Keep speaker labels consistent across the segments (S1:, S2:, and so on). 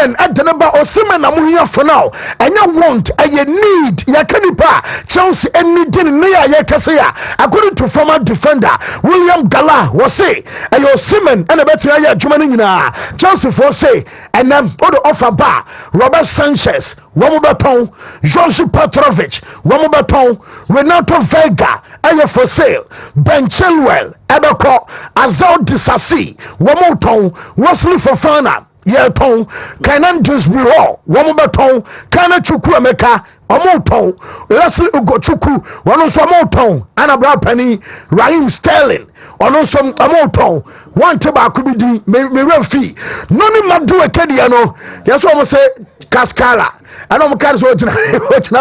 S1: and Adenaba or Simon Amuya for now, and you want a need Yakanipa, Chelsea and Nidin Nia Yakasea, according to former defender William Gala was say, and your Simon and a better Jumanina, Chelsea for say, and then other offer bar, Robert Sanchez, Womobaton, George Petrovic, Womobaton, Renato Vega, and for sale, Ben Chilwell, Ebeko, Azal Disasi, Womoton, Wesley Fofana. Yeton, Kanan Disbureau, Womobaton, Kana Chukwemeka, Omoton, Leslie Ugochuku, one also Moton, Annabra Penny, Raheem Sterling, on also Amoton, one tobacco be the fee. None of my do a Kediano, that's what I say, Cascala. I know Macas watching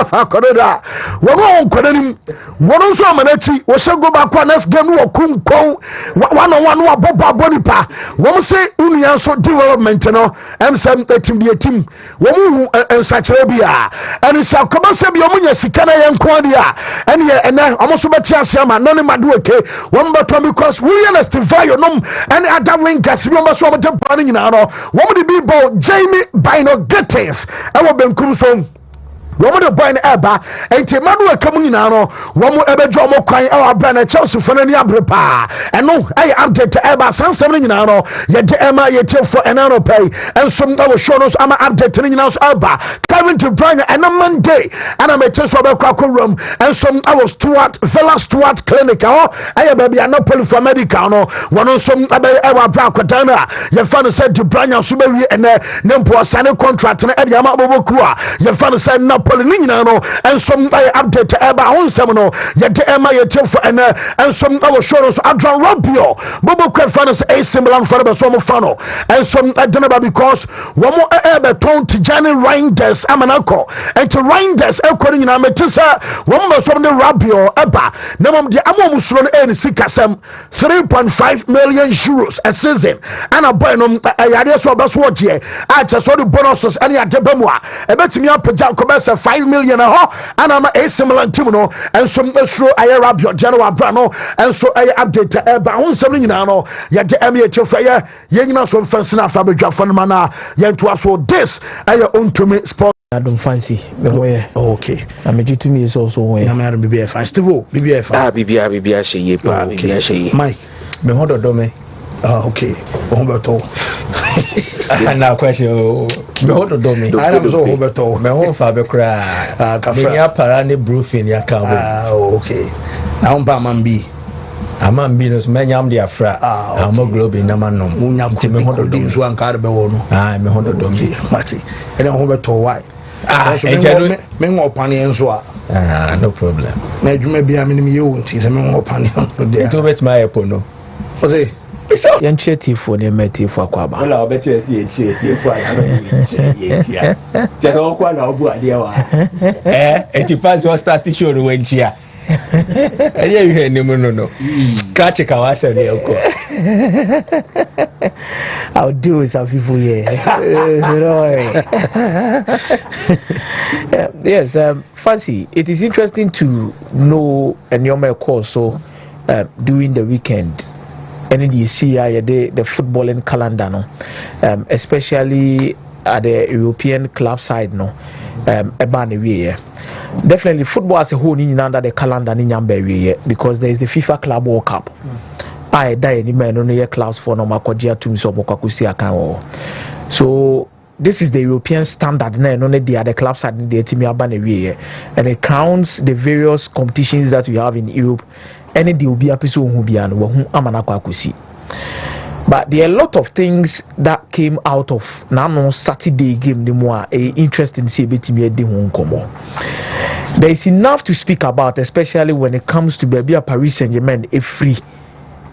S1: for Corona. One on Codenim, one also Manetti, or shall go back one as Ganu or Kunko, one on one Boba Bonipa. One say Union so development, and some team, one and such Arabia, and it's our Common Yomunia Sikana and Quadia, and yeah, and then almost about Chasiama, none of my do okay, one but because William is to Vionum and other wing Casimba so much burning in our one would be both Jamie Bino Gettings, and what been Kumson. Woman the boy in Eba, and Timadu coming in ano, one more ever draw more crying our brand at Chelsea for any abrepa. And no, I update to Eba, San Seven in ano, yet Emma, yet for an anno pay, and some other shows I'm updating in house Eba, coming to Brian and a Monday, and I'm a test of a cracker room, and some our Stuart, Villa Stuart Clinic, I am baby, I'm not pulling for Medicano, one on some Eba Bracadana, your father said to Brian Suberi and Nempo sign a contract and Eddie Amabokua, your father said no. Polinino and some update to Eba on Semino, yet Emma for and some our shows Adrian Robio, Bobo Crefans a similar for the Somo Fano, and some I don't know because one more Eba tone to Johnny Reinders Amanako, and to Reinders according in Ametissa, one more from the Rabio Eba, Namam the Amomuson and Sikasem 3.5 million euros a season, and a bonum I saw Baswat here. I just saw the bonuses and at the Bemwa, I bet me up a 5 million and I'm a similar Timono and some through I rab your general Brano and so I update to Eba on 7 yet the Emmy Fire, Yang some fancy Fabric from Mana, Yang to us for this I own to me sport.
S2: I don't fancy the way.
S1: Okay,
S2: I'm a to me is also way.
S1: I'm a BBF. I still BBF.
S3: BBF,
S1: Mike,
S2: me hold a dome.
S1: Okay, Humberto.
S2: Now, question me hold a dome.
S1: I am so Humberto.
S2: My home Faber cry. Café Parani Brufin, Yakam.
S1: Okay, now Bambi.
S2: A man Venus, many am the Afra. I'm a globe in Namano.
S1: Munya Timmy Hododins, one carbo. I may hold a dome. Matty, and a Humberto white. Men or Pani and so.
S2: No problem.
S1: Maybe I'm in you, tis a man or Pani.
S2: To bet my opponent.
S1: Was it?
S2: Young chetty for the meti for Quaba.
S3: Well, I'll bet you see a chetty for just all quite a idea.
S2: 85 was starting show the way chia. And you hear no. Catch a kawasa. I'll do with some people here. Yes, Fancy, it is interesting to know a normal course. So, during the weekend. And you see the footballing calendar, no, especially at the European club side, no, definitely football as a whole in under the calendar in because there is the FIFA Club World Cup. I die any man on the class for no makodia to so mokakusi account. So this is the European standard now on the other club side in the team and it counts the various competitions that we have in Europe. Any deal be a piece who be an amanakwakusi. But there are a lot of things that came out of Nano Saturday game the more interesting see betimi de Hong Kong. There is enough to speak about, especially when it comes to baby a Paris Saint-Germain a free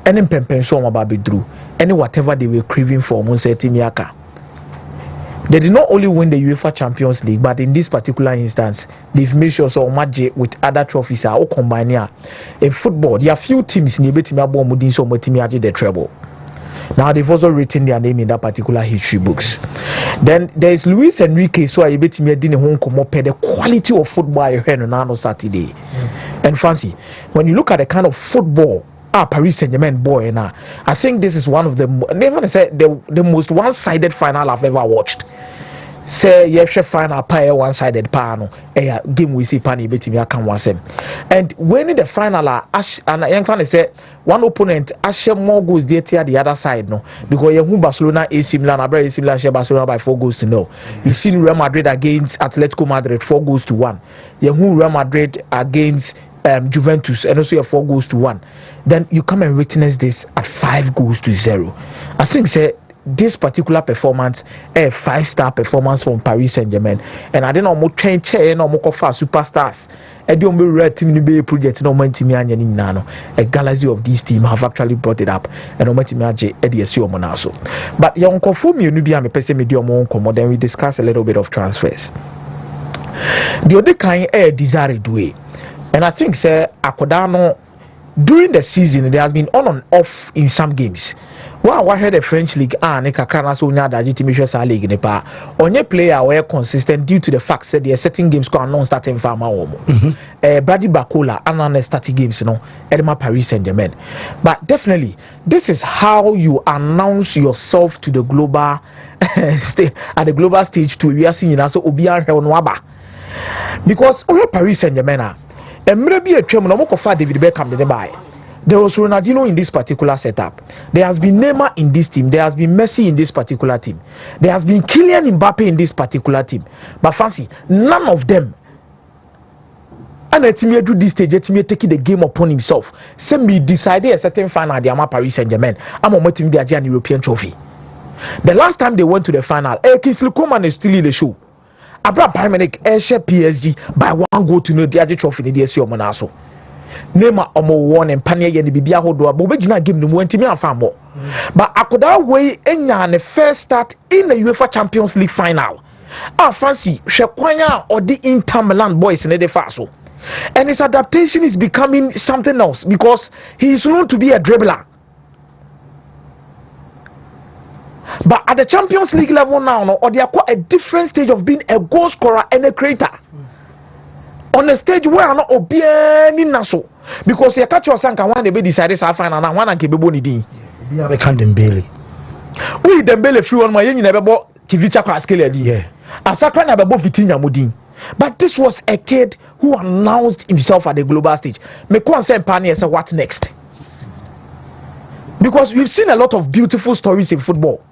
S2: any pension about drew any whatever they were craving for Monsetimiaka. They did not only win the UEFA Champions League, but in this particular instance, they've made sure so much with other trophies are all combined here. In football, there are few teams in the treble. Now they've also written their name in that particular history books. Then there is Luis Enrique, so I bet me didn't home compare the quality of football you heard on Saturday. And Fancy, when you look at the kind of football Paris Saint-Germain boy now, I think this is one of the never say the most one-sided final I've ever watched. say yɛhwɛ final pie one-sided pa no game we see pani betimi aka wasem and when the final and young fan say one opponent share more goals there to the other side no because you Barcelona AC Milan AC Milan share Barcelona by 4 goals to 0. You seen Real Madrid against Atletico Madrid 4 goals to 1. You Real Madrid against Juventus and also 4 goals to 1. Then you come and witness this at 5 goals to 0. I think say this particular performance a 5-star performance from Paris Saint-Germain, and I don't know more change no more superstars and the only red team be project no more team nano a galaxy of this team have actually brought it up and no more team monaso but young conform you be am person medium on then we discuss a little bit of transfers the other kind a desired way and I think say Akodano during the season there has been on and off in some games. Wow, I heard the French league and Kakana so nya da GTM Sa league ne pa. Onye player were consistent due to the fact that there are certain games go non starting farmer omo. Brady Bakola and starting games no Edema Paris Saint-Germain. But definitely this is how you announce yourself to the global at the global stage to we are seeing so obi an hwe no aba. Because Paris Saint-Germain emre bi atwam no mokofa David Beckham de buy. There was Ronaldinho in this particular setup. There has been Neymar in this team. There has been Messi in this particular team. There has been Kylian Mbappe in this particular team. But fancy, none of them. And Etimie do this stage, Etimie taking the game upon himself. Say me decided a certain final the Ama Paris Saint-Germain. I'm on team the European trophy. The last time they went to the final, Kingsley Coman is still in the show. Abra Bayern share PSG by 1 goal to no the trophy in the DSC Monaso. Neymar omo won and pania ye ni bibia hodo but obegina game no wantimi afam bo but akoda way enya ne first start in the UEFA Champions League final fancy hwekwanya or the Inter Milan boys ne de fa so and his adaptation is becoming something else because he is known to be a dribbler, but at the Champions League level now no or they are quite a different stage of being a goal scorer and a creator on a stage where not obiani naso because you catch your sanka one be decided sa final na one anke bebo ni din
S1: be Dembele
S2: we Dembele free one ma yen nyina bebo Kivicha Kraskele di asakra na bebo Vitinha modin. But this was a kid who announced himself at the global stage. Me concern Pani say what next, because we've seen a lot of beautiful stories in football.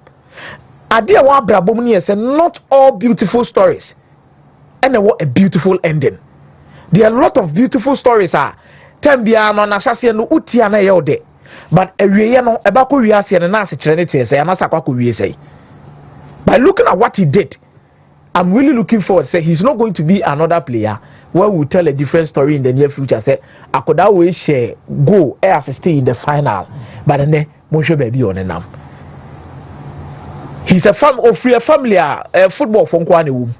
S2: Adia wa brabom ni say not all beautiful stories and a beautiful ending. There are a lot of beautiful stories Tembia no na hyase no utia na ye ode but awieye no eba ko wiase no na asechire ne tie say anasa kwa ko wie say. By looking at what he did, I'm really looking forward. Say he's not going to be another player where we'll tell a different story in the near future. Say Akoda we share go assist in the final, but then Moshe baby on the nam. He's a family football from Kwani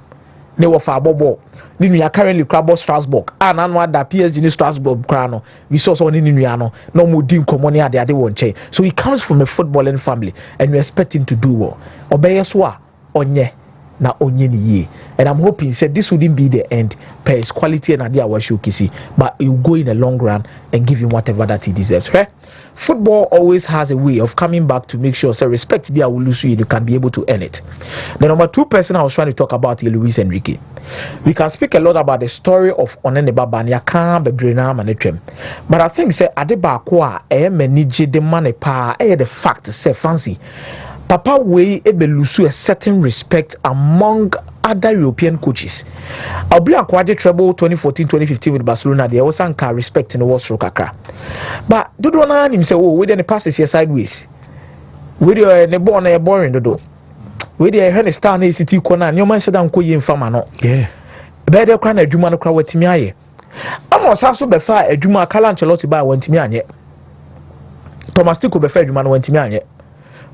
S2: ne wo fa bobo ni nua currently crabo Strasbourg and anwa da PSG ni Strasbourg krano we saw so ni nua no mo din komo ne ade won che, so he comes from a footballing family and we expect him to do well obeye so a onye na onye ni ye, and I'm hoping said this wouldn't be the end per his quality and idea was showcase, but he will go in the long run and give him whatever that he deserves. Right? Football always has a way of coming back to make sure so respect be a will lose you can be able to earn it. The number 2 person I was trying to talk about is Luis Enrique. We can speak a lot about the story of Onene Babania can be Brena Manetrem, but I think say Adeba Kwa manage the money pa the fact say fancy Papa way ebe lusu a certain respect among other European coaches. I'll be a quadri treble 2014-2015 with Barcelona. There was some respect in the World Kakra. But do not him say, oh, we didn't pass here sideways. We did a born a boring do. We did a head star in ACT corner. And your man said, I'm going in Famano. Yeah. Better crown a Jumano crowd with Timiaye. I'm also before a Juma Calancelotti by one Timiaye. Thomas Tico before Jumano went Timiaye.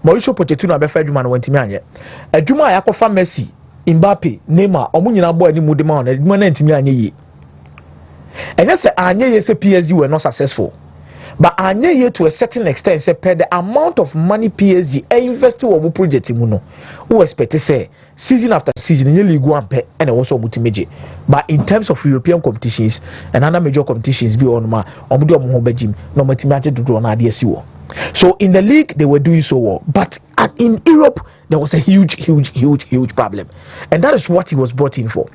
S2: Mauricio Pochettino abefa adwuma no wantimi anye adwuma ya kofa Messi, Mbappe, Neymar omu nyina boy ni mudema na adwuma na ntimi anye yi enye se anye ye se PSG were not successful But I know you to a certain extent say per the amount of money PSG invested in project mu no. Who expect to say season after season in League One pay and also Wontumi. But in terms of European competitions and other major competitions be on ma omudo mo bejim no matimi do na de asiwo. So in the league they were doing so well, but in Europe there was a huge problem, and that is what he was brought in for.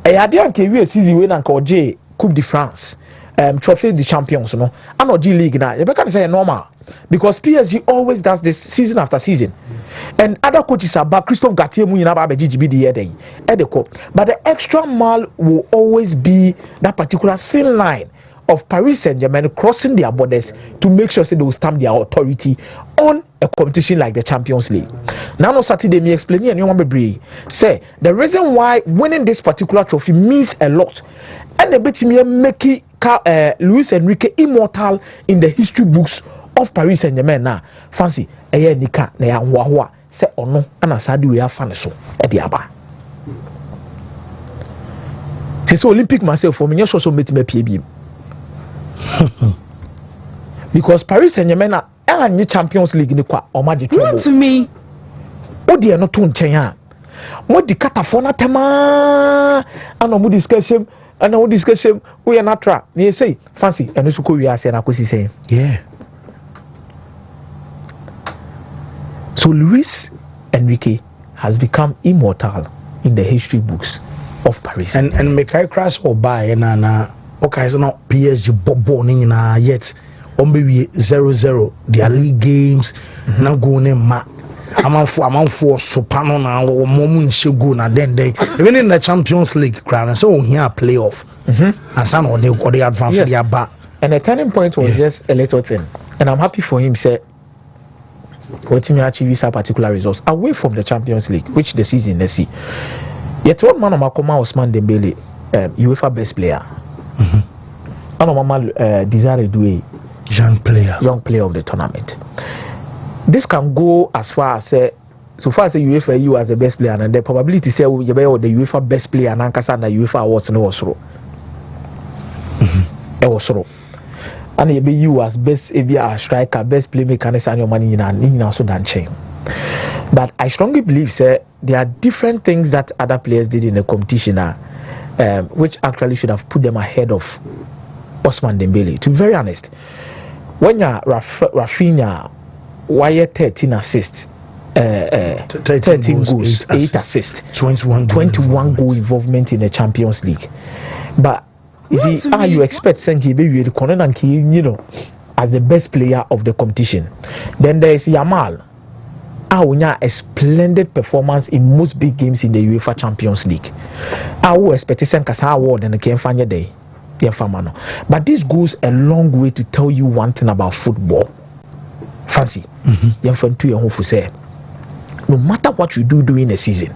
S2: I had a season when Uncle J Coupe de France, Trophy de Champions, no, and not G League now. You can say normal because PSG always does this season after season, and other coaches are back. Christophe Gattier, but the extra mile will always be that particular thin line of Paris Saint-Germain crossing their borders to make sure they will stamp their authority on a competition like the Champions League. Now on Saturday, me explain and you want me say the reason why winning this particular trophy means a lot, and the bit me make Luis Enrique immortal in the history books of Paris Saint-Germain. Now, fancy nika na ya nwa say ono ana sadi we afa ne so e de aba. It's Olympic myself for me so meet me PB. Because Paris Saint-Germain are new Champions League in the Omaji treble.
S4: Wontumi.
S2: Odi no to nchen a. Mo di katafo na tema. Ano mo discussion, we are not tra. They say fancy and so we are saying akosi say.
S1: Yeah.
S2: So Luis Enrique has become immortal in the history books of Paris.
S1: And Mekai Crash or buy na okay, so now PSG bobo ni na yet ombe 0-0 their league games na go ne ma amanfo so pano na momu nche go na then they even in the Champions League crown so here playoff and some or they advance their back.
S2: And the turning point was just a little thing, and I'm happy for him say Wontumi achieve this particular results away from the Champions League, which the season let's see. Yet one man of Makoma Ousmane Dembele, UEFA best player. And Mama Desire Doué, young player of the tournament. This can go as far as so far as UEFA you as the best player, and the probability say you be the UEFA best player and Ankasa na UEFA awards no was so. And you be you as best striker, best playmaker, and your money in so than chain. But I strongly believe say there are different things that other players did in the competition which actually should have put them ahead of Ousmane Dembele. To be very honest, when you're Rafinha, why 13 assists, 13 goals, 8 assists, 21 goal involvement in the Champions League. But you see, you expect Senki be the corner and you know, as the best player of the competition. Then there is Yamal. A splendid performance in most big games in the UEFA Champions League. I will expect Kasa award and the Kemfanya Day. But this goes a long way to tell you one thing about football. Fancy. No matter what you do during a season.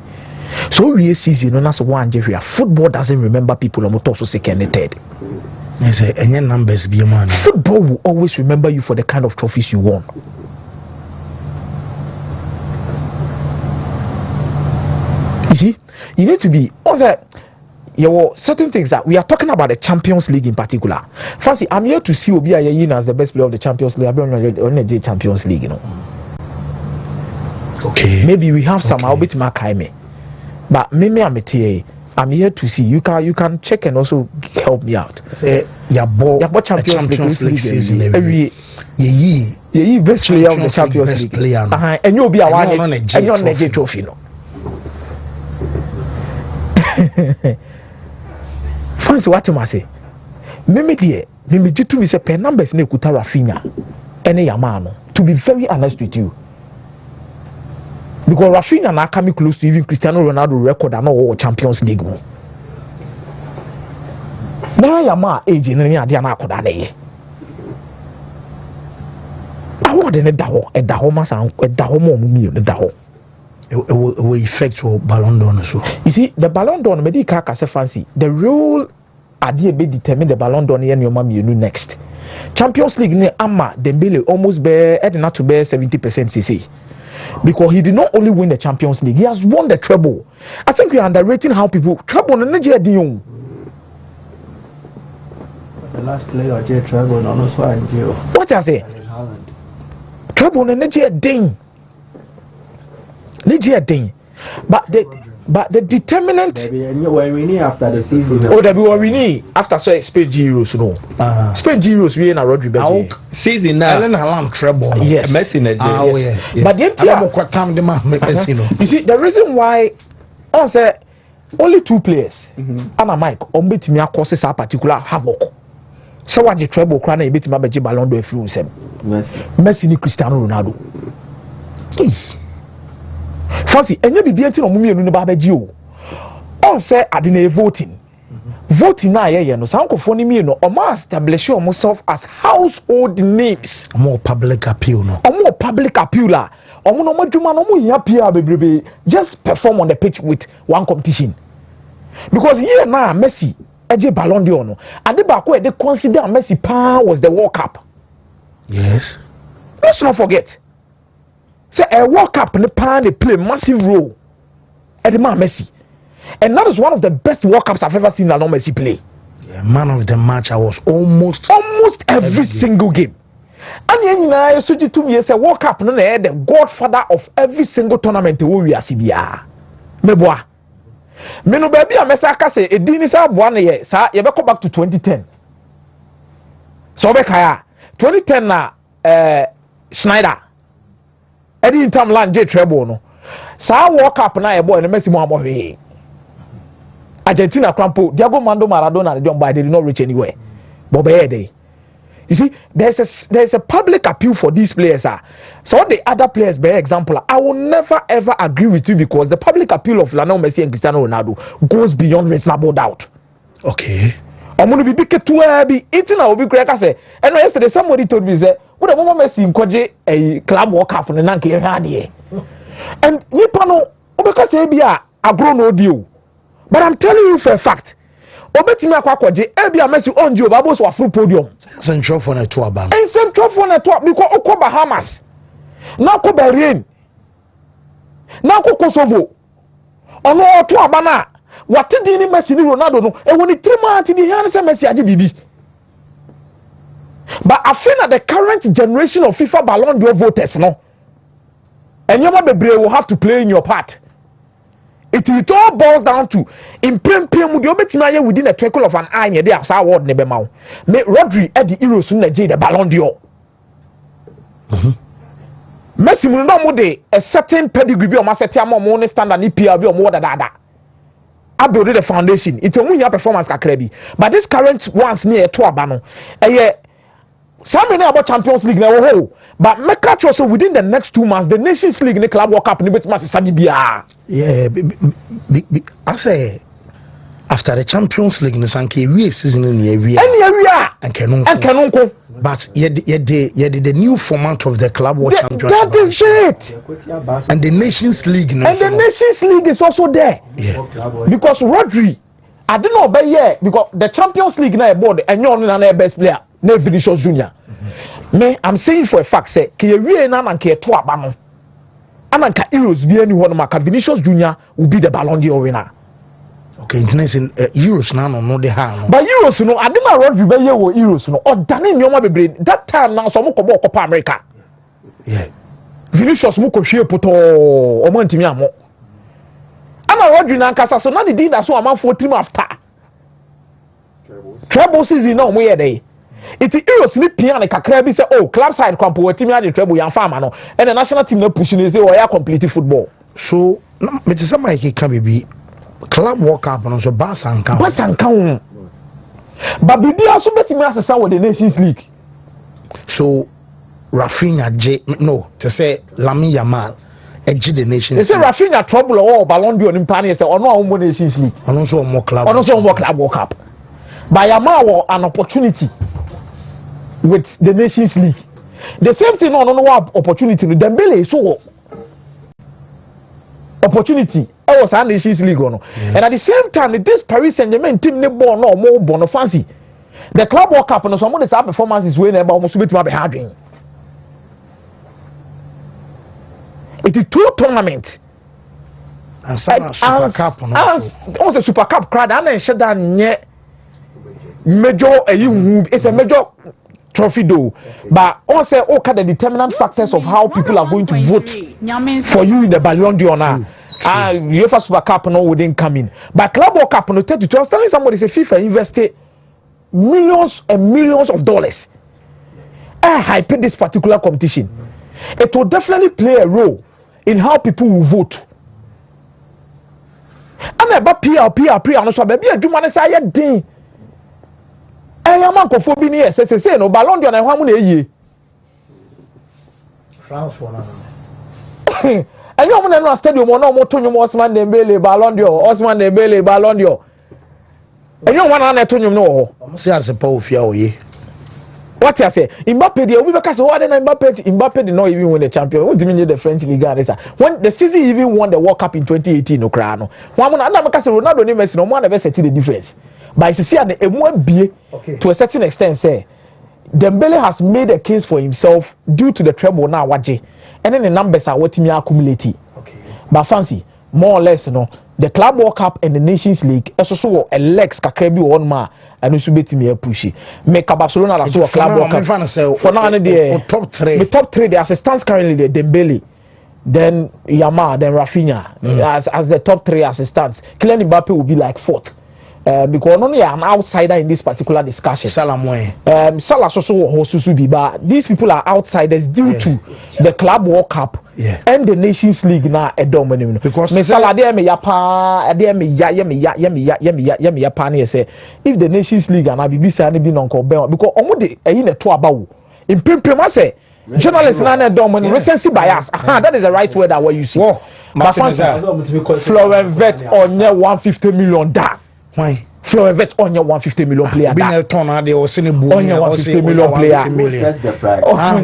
S2: So real season, that's one football doesn't remember people also second and third. Football will always remember you for the kind of trophies you won. You see, you need to be also there were certain things that we are talking about the Champions League in particular. Fancy, I'm here to see Obi Ayeyin as the best player of the Champions League. I've been on the Champions League, you know.
S1: Okay.
S2: Maybe we have some bit Makaime. But maybe I'm here to see. You can check and also help me out.
S1: Your Champions League season every year.
S2: Best player of the Champions League. And you'll be a one and you're on a trophy, no. Fancy what I say. Mimi to me say pen numbers ne kuta Rafinha ene Yamano. To be very honest with you, because Rafinha na coming close to even Cristiano Ronaldo record and all Champions League. Na Yama age ni ade na akoda na ye. Award ne da ho masa da ho mo mi ne da ho.
S1: Will effect your Ballon d'Or so. You
S2: see, the Ballon d'Or maybe kaka fancy. The rule idea be determine the Ballon d'Or and your mom you know next. Champions League ne Ama Dembele almost bear not to bear 70% CC. Because he did not only win the Champions League, he has won the treble. I think we are underrating how people treble on the
S3: The last player J Treble no so and Joe.
S2: What I say? Treble no neje ding. Neje ding. But the determinant.
S3: Maybe we need after the season.
S2: Oh, that we were winning after so Spain Euros no. Spain Euros we na Rodri Beji.
S4: Season now.
S1: Ellen Halam treble.
S2: Yes.
S4: Messi Nigeria.
S1: Yes.
S2: But the you see the reason why I say only 2 players. And Mike on betimi akose a particular havoc. So what the treble crown e betimi abeji Ballon d'Or free sem. Messi ni Cristiano Ronaldo. Fancy enye bibia nti no mumienu ne ba beji o. On say adina voting. Voting na ye no sankofo ni mienu o ma establish themselves as household names.
S1: More public appeal no.
S2: More public appeal la. Omo no madwuma no mo hia pia bebrebe just perform on the pitch with one competition. Because here now Messi eje Ballon d'Or no. Ade ba ko e dey consider Messi was the World Cup.
S1: Yes.
S2: Let's not forget. Say a World Cup ne they play massive role at the man Messi. And that is one of the best World Cups I've ever seen Lionel Messi play.
S1: Yeah, man of the match, I was almost
S2: every single game. And you so to me say World Cup no na the godfather of every single tournament we are CBA. Meboa. Me no baby a Messi aka say edin say aboa na ye sa ye be go back to 2010. So be kaya 2010 na Schneider Eddie in land J treble no. Sa World Cup na e boy no Messi mo amohwe. Argentina crampo Diego Armando Maradona they did not reach anywhere. But you see, there's a public appeal for these players. So the other players, by example, I will never ever agree with you because the public appeal of Lionel Messi and Cristiano Ronaldo goes beyond reasonable doubt.
S1: Okay.
S2: I'm going to be big to be eating. I will be correct. I say, and yesterday somebody told me that what the moment Messi in Koje a club World Cup and Nanki Hadi. And Nipano, because a grown no deal. But I'm telling you for a fact. Obetimi akwakoje ebia Messi onji obabo so afro podium.
S1: Central for na to aba.
S2: And central for na to because oko Bahamas. Na ko Bahrain. Na ko Kosovo. Ono to aba na wate di ni Messi ni Ronaldo no e woni 3 months di han se Messi age bibi. But I feel that the current generation of FIFA Ballon d'Or voters no. And you will have to play in your part. It all boils down to in within a twinkle of an eye and they have award nebe mau. Me Rodri at the Euros in the Ballon d'Or. Messi no de a certain pedigree or master more standard EPL or more than that. I build the foundation. It will your performance kakrebi. But this current ones near to abano. Some know about Champions League now, but make catch also within the next 2 months, the Nations League in the Club World Cup,
S1: yeah, I say after the Champions League in the Sanke season in the area and Canonco. But yet the new format of the Club World Championship.
S2: That is it.
S1: And the Nations League.
S2: And the Nations League is also there.
S1: Yeah.
S2: Because Rodri, I don't know, but yeah, because the Champions League now board and you're not the best player. Ne Vinicius Junior. Me, I'm saying for a fact, say, Kyrie na ke to abano. Ananka Euros be any one maka Vinicius Junior will be the Ballon d'Or winner.
S1: Okay, international Euros now no the ha.
S2: But Euros no, I didn't Rodri be ye wo Euros no. Or dane nyoma bebre. That time now so mo ko Copa America.
S1: Yeah.
S2: Vinicius mo ko hwe poto o mo ntimi amo. Ana Rodri na nkasa so na the deal that so am for team after. Treble season no mo ye dey. It's Euros ni piano kakra bi say oh club side campo watimi ade treble yan farmer no and the national team na push ni say oh ya complete football.
S1: So me say Mike can be club World Cup no so Barca and count.
S2: Barca and count. But bibi aso betimi asesa with the Nations League.
S1: So Rafinha to say Lamine Yamal edge the Nations League. They
S2: say Rafinha trouble or Ballon d'Or in Paris say ono a Nations League.
S1: Ono so more club.
S2: Ono so more club World Cup. But Yamal an opportunity with the Nations League. The same thing no opportunity no Dembele so opportunity I was an Nations League no. Yes. And at the same time this Paris Saint-Germain team ne ball no more bono fancy. The Club World Cup no some of the performances wey na almost bit ma be hard. It is 2 tournaments.
S1: And some Super Cup no.
S2: Also Super Cup crowd and shut down nye major it's a major trophy though, but also the determinant factors of how people are going to vote for you in the Ballon d'Or now. UEFA Super Cup no wouldn't come in, but Club World Cup no 32. I was telling somebody say FIFA invested millions and millions of dollars. I hype this particular competition. It will definitely play a role in how people will vote. And about PR no so baby adwuma ne say yedin. Man kofo bi ne say no Ballon d'Or na hwamu na eye.
S3: France for now.
S2: And you want to stadium or no more to you Osman Dembele Ballon d'Or, Osman Dembele Ballon d'Or. And you want to no.
S1: See as a power fear ye.
S2: What I say, Mbappe dey we because what then Mbappe did not even win the champion. What diminish the French League and when the season even won the World Cup in 2018 no cra no. One na because Ronaldo ni Messi no one never set the difference. But I see an to a certain extent say Dembele has made a case for himself due to the treble now waje. And then the numbers are what he accumulated. Okay. But fancy more or less the Club World Cup and the Nations League also a legs kakrebi on ma and also beti me pushy. Make Barcelona la so Club World Cup. For now the
S1: top 3.
S2: The top 3 the assistants currently the Dembele, then Yamal, then Rafinha as the top 3 assistants. Kylian Mbappe will be like 4th. Because only an outsider in this particular discussion. Salah also be, but these people are outsiders due to the Club World Cup and the Nations League now a dominant. Because Salah there me yapa, there me yapa say if the Nations League and BBC and be non-co because omo in a two about in Pimpima say journalists na dominant recency bias. That is the right word that what you see. But Florent Vett on 150 million da.
S1: Why?
S2: Florent Vett on your 150 million player.
S1: Been a ton of the Osenebu
S2: on your 150 million player.
S3: That's the price.
S2: On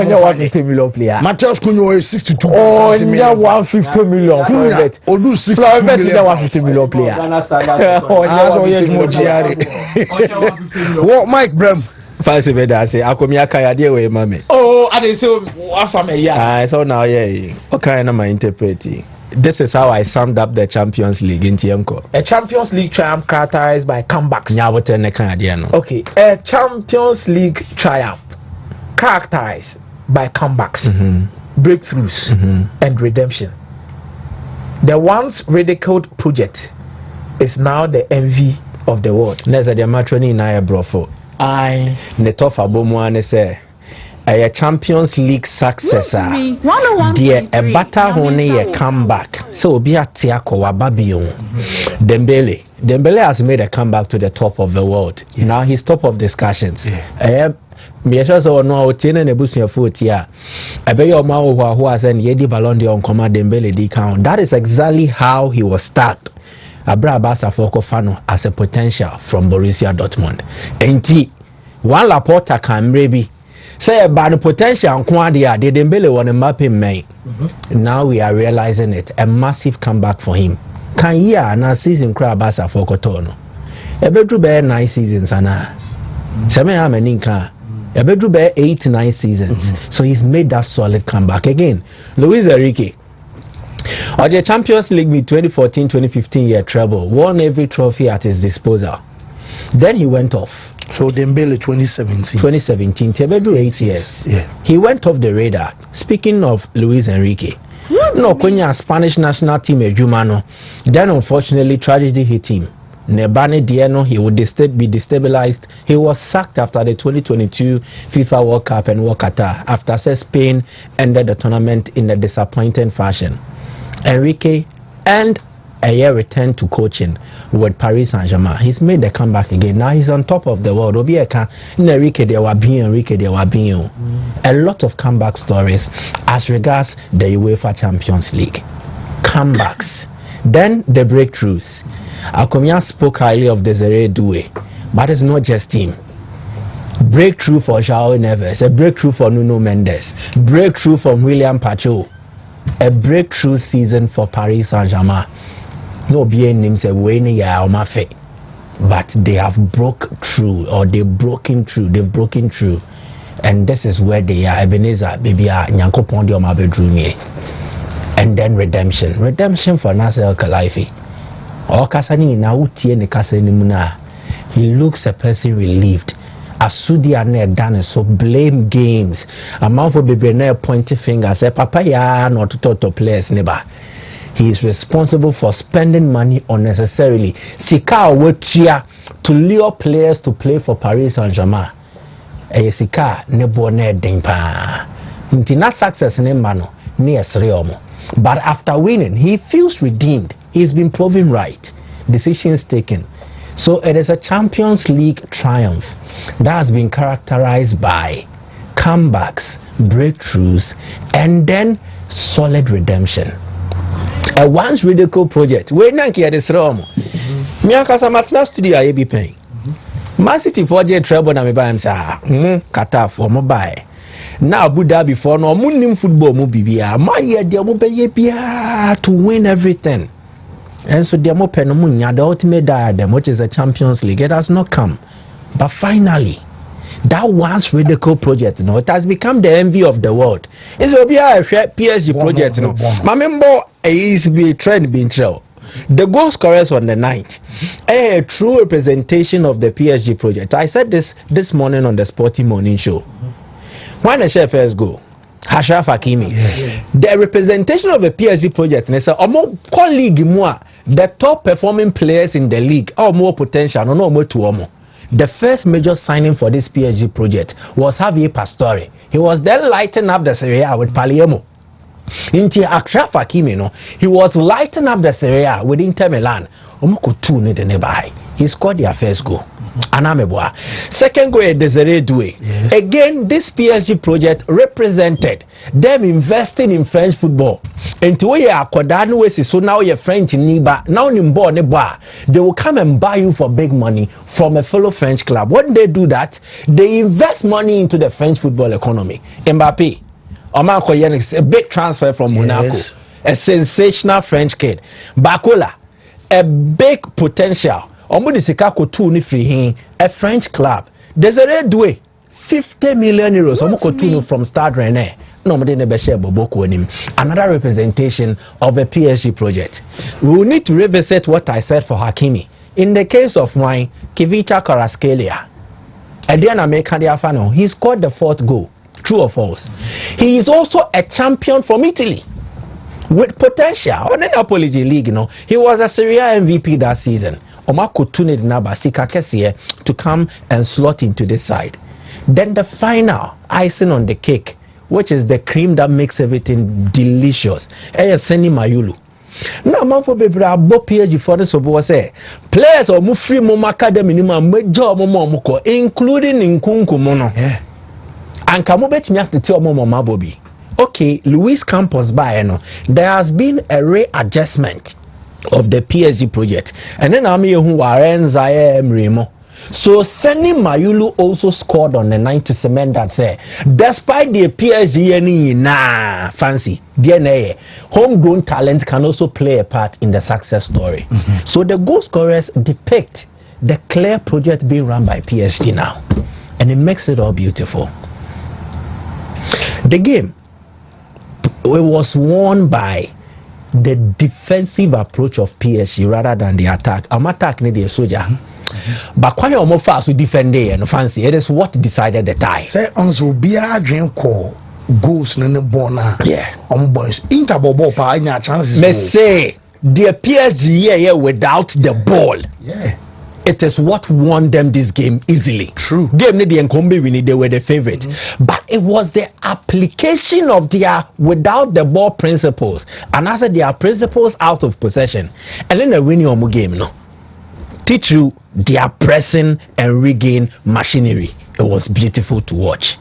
S2: your 150 million player.
S1: Mateus Cunha is 62
S2: on your 150 million. Florent Vett. Florent Vett is a 150 million player.
S1: What Mike Brem?
S4: Fancy bed I say akomia kaya dey we mama.
S2: Oh, I dey say afame ya.
S4: So now okay na my interpreting. This is how I summed up the Champions League in Tiemko.
S2: A Champions League triumph characterized by comebacks. Okay, a Champions League triumph characterized by comebacks, breakthroughs, and redemption. The once ridiculed project is now the envy of the world.
S4: Neza the matroni na ya brofo.
S2: I
S4: ne tofa bomu ane say a Champions League successor. Dear a bata hone ye comeback. So be a tiako wababion. Dembele has made a comeback to the top of the world. Now he's top of discussions. Me sure so no otine ne busu foot here. I bet your man who has an Yedi Ballon d'Or on command Dembele di count. That is exactly how he was started. Abra Basa Foko Fano as a potential from Borussia Dortmund. And one Laporta can maybe say about the potential and quantity they Dembele won a mapping May. Now we are realizing it. A massive comeback for him. Can year and season crab Basa Foko Tono. A bedroom bear 9 seasons and a bedroom bear 8 to 9 seasons. So he's made that solid comeback again. Luis Enrique. Or the Champions League with 2014-2015 year treble, won every trophy at his disposal. Then he went off.
S1: So Dembele 2017,
S4: Tebedu 8 years. He went off the radar. Speaking of Luis Enrique, no Kenya Spanish national team Ejumano. Then unfortunately tragedy hit him. Nebane Dieno, he would be destabilized. He was sacked after the 2022 FIFA World Cup and World Qatar after Spain ended the tournament in a disappointing fashion. Enrique and a year returned to coaching with Paris Saint-Germain. He's made the comeback again. Now he's on top of the world. Enrique de Wabinho. A lot of comeback stories as regards the UEFA Champions League. Comebacks. Then the breakthroughs. Akomia spoke highly of Desiree Doué, but it's not just him. Breakthrough for João Neves, a breakthrough for Nuno Mendes, breakthrough from William Pacho. A breakthrough season for Paris Saint-Germain. No being names a winning mafe, but they have broken through, they've broken through, and this is where they are. Ebenezer, baby, Nyanko Pondi on my bedroom, and then redemption for Nasser Al-Khelaifi. Or Kasani na utie ne kasa ni muna. He looks a person relieved. Asudi ane done so blame games. A man for baby na pointy finger say papa ya not to players neba. He is responsible for spending money unnecessarily. Sika wetia to lure players to play for Paris Saint-Germain. Sika nebo ne den pa. Nti na success ne mano ne esre omo. But after winning, he feels redeemed. He's been proven right. Decisions taken. So it is a Champions League triumph that has been characterized by comebacks, breakthroughs, and then solid redemption. A once ridiculed project. We nanki ya desromo. Miakasa matna studio aye bi pen. Man City for J treble na me ba am sa. Kata for mo buy. Na Abu Dhabi for no mo nim football mo bibia. Ma ye de mo be ye bia to win everything. And so the mo pen mo nya the ultimate diadem, which is the Champions League, it has not come. But finally, that once ridiculed project, it has become the envy of the world. It's a PSG project, My member is be trend being trail. The goal scorers on the night, a true representation of the PSG project. I said this morning on the Sporting Morning Show. When the chef first go, Ashraf Hakimi, the representation of the PSG project, and say, colleague moi, the top performing players in the league, more potential, no more to omo. The first major signing for this PSG project was Javier Pastore. He was then lighting up the Serie A with Palermo. Inti Ashraf Hakimi, he was lighting up the Serie A with Inter Milan. He scored their first goal. Anameboa. Second goal, Desiree Doué. Yes. Again, this PSG project represented them investing in French football. And to where you so now you're French niba, now they will come and buy you for big money from a fellow French club. When they do that, they invest money into the French football economy. Mbappé, a big transfer from Monaco, a sensational French kid. Bakola, a big potential. A French club. Desiree Doué, 50 million euros from Stade Rennais. Another representation of a PSG project. We will need to revisit what I said for Hakimi. In the case of mine, Kvicha Kvaratskhelia, he scored the fourth goal. True or false? He is also a champion from Italy with potential. On the Napoli League, he was a Serie A MVP that season. To come and slot into this side. Then the final icing on the cake, which is the cream that makes everything delicious. Seni Mayulu. Now, man for baby, I bought PSG for this. Say players or move free mom academy minimum major momoko, including Nkunku Mono. Yeah. And Kamobet me to tell Mama Bobby. Okay, Luis Campos by there has been a readjustment of the PSG project, and then I'm here who are Remo. So Seni Mayulu also scored on the night to cement that say, despite the PSG fancy DNA, homegrown talent can also play a part in the success story. So the goal scorers depict the clear project being run by PSG now, and it makes it all beautiful. The game, it was won by the defensive approach of PSG rather than the attack. Attack need a soldier. But quite almost fast to defend and fancy. It is what decided the tie.
S1: Say on be a dream call goals in the bona.
S4: Yeah.
S1: Boys. Interbobo pa any chances.
S4: Me say the PSG without the ball.
S1: Yeah.
S4: It is what won them this game easily.
S1: True.
S4: Game need the Nkombe winning, they were the favorite. But it was the application of their without the ball principles, and as their principles out of possession, and then the winning on game teach you their pressing and regain machinery. It was beautiful to watch.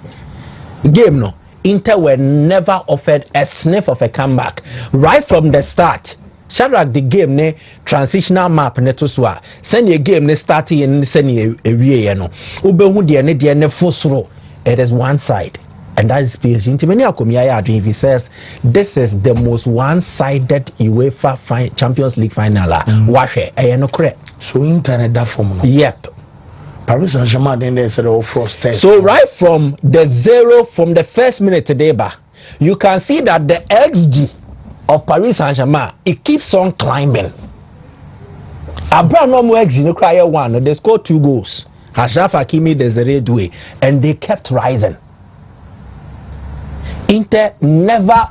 S4: Game Inter were never offered a sniff of a comeback right from the start. Shadrach the game ne transitional map ne to so send your game ne starting and send you a wie no ubehu de ne fosoro. It is one side, and that is PSG. Intimani akomia if he says this is the most one-sided UEFA Champions League final wahwe no correct.
S1: So internet that form no.
S4: Yep.
S1: Paris Saint-Germain then they said frosted.
S4: So right from the zero, from the first minute today you can see that the XG of Paris Saint-Germain, it keeps on climbing. Abra no more exit no cry one. They scored 2 goals. Ashraf Hakimi, Desiree Doué, and they kept rising. Inter never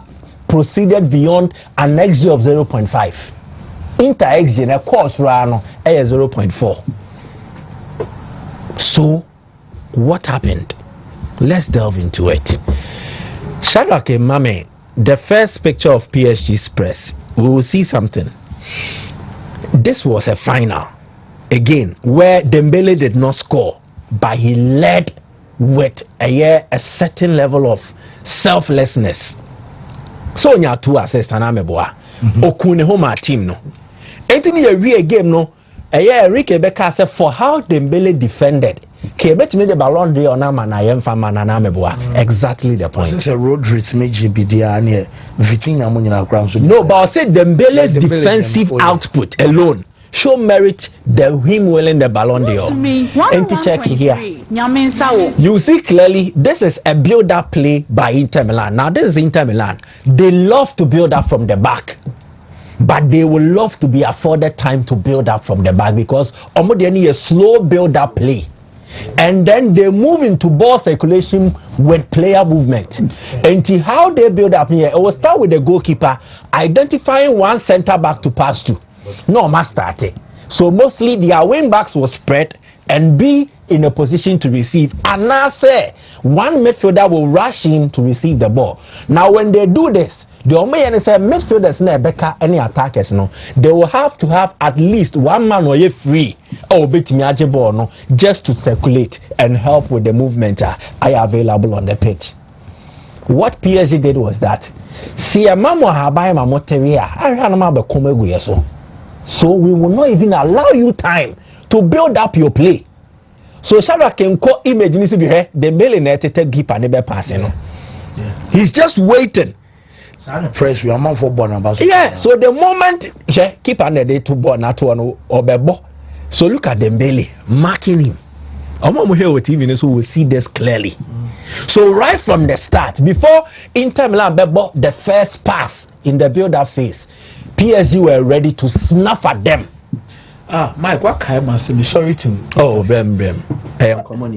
S4: proceeded beyond an XG of 0.5. Inter XG na course rano 0.4. So what happened? Let's delve into it. Shadrack Mame, the first picture of PSG's press, we will see something. This was a final again where Dembele did not score, but he led with a certain level of selflessness. So nya 2 assists na meboa okune home team no entini a game no Enrique Beka said for how Dembele defended Kebet the Ballon d'Or na man ayemfa man na meboa exactly the point.
S1: It's a road race meji bidia near Vitinha mo nyina kram so.
S4: No, but I said Dembele's defensive output alone show merit him winning the Ballon d'Or. And to check here, you see clearly this is a build-up play by Inter Milan. Now this is Inter Milan. They love to build up from the back, but they will love to be afforded time to build up from the back because Omodiani a slow build-up play. And then they move into ball circulation with player movement. And how they build up here, it will start with the goalkeeper identifying one center back to pass to. No, master. So mostly their wing backs will spread and be in a position to receive. And now say one midfielder will rush in to receive the ball. Now when they do this, the only say midfielders na better any attackers no, they will have to have at least one man or free or bit ball no just to circulate and help with the movement are available on the pitch. What PSG did was that see a mamo habai mamoteria so we will not even allow you time to build up your play. So Shadrack can call image the Dembele net take keeper never passing no. He's just waiting.
S1: Fresh we are man for born about.
S4: Yeah, so the moment keep under the to born at one or bebo. So look at Dembele marking him. I'm here with TV so we'll see this clearly. So right from the start, before Inter Milan bebo the first pass in the build-up phase, PSG were ready to snuff at them.
S2: Mike, what kind of say sorry to?
S4: Oh, Brem.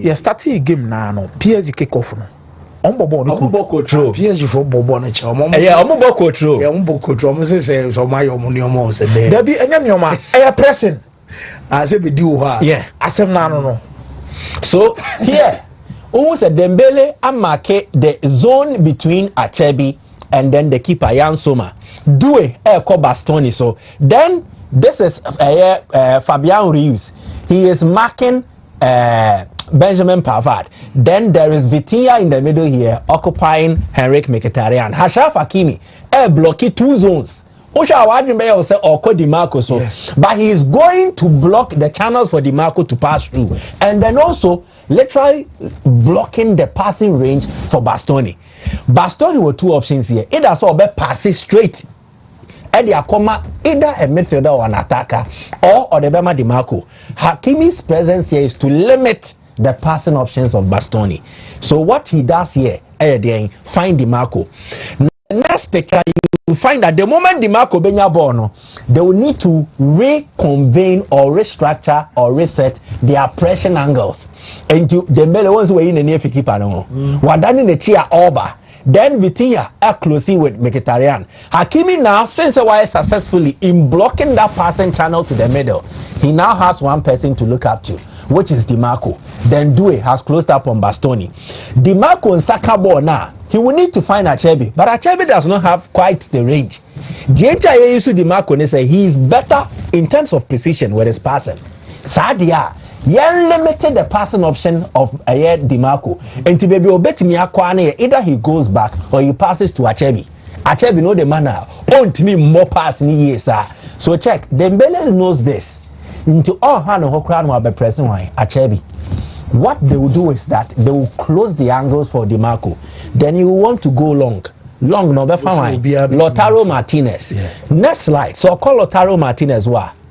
S2: Yeah, starting a game now. No, PSG kick off no.
S4: Omo control.
S1: PSG for bobo na cha.
S4: Yeah, omo control.
S1: Yeah, omo control. Omo say so my omo ni omo say there.
S2: There be enya nyoma. Aya pressing.
S1: I say be do ha.
S4: Yeah,
S2: asem na no.
S4: So here, almost a Dembele amake the zone between Achebi and then the keeper Jan Soma. Doué Bastoni. So then this is Fabian Ruiz. He is marking Benjamin Pavard. Then there is Vitinha in the middle here occupying Henrik Mkhitaryan. Ashraf Hakimi blocking 2 zones. But he is going to block the channels for DiMarco to pass through, and then also literally blocking the passing range for Bastoni. Bastoni were 2 options here. Either so be passing straight, either a midfielder or an attacker, or the Bema DiMarco. Hakimi's presence here is to limit the passing options of Bastoni. So what he does here, find DiMarco. Next picture, you find that the moment DiMarco benya ball no, they will need to reconvene or restructure or reset their pressing angles. And to the Dembele ones were in the near keeper no. Wadani the chia over. Then Vitinha are closing with Mkhitaryan. Hakimi now, since a while successfully in blocking that passing channel to the middle, he now has one person to look up to, which is DiMarco. Then Doué has closed up on Bastoni. DiMarco and Saka ball now. He will need to find Achebi, but Achebi does not have quite the range. The used to DiMarco say he is better in terms of precision with his passing. Sadia, you limited the passing option of DiMarco. And to be obetimi either he goes back or he passes to Achebi. Achebi know the manner. On to me more pass ni yes, sir. So check. Dembele knows this. Into all hand of crowd will be pressing Achebi. What they will do is that they will close the angles for DiMarco. Then you want to go long no be fine. Lautaro Martinez. Yeah. Next slide. So call Lautaro Martinez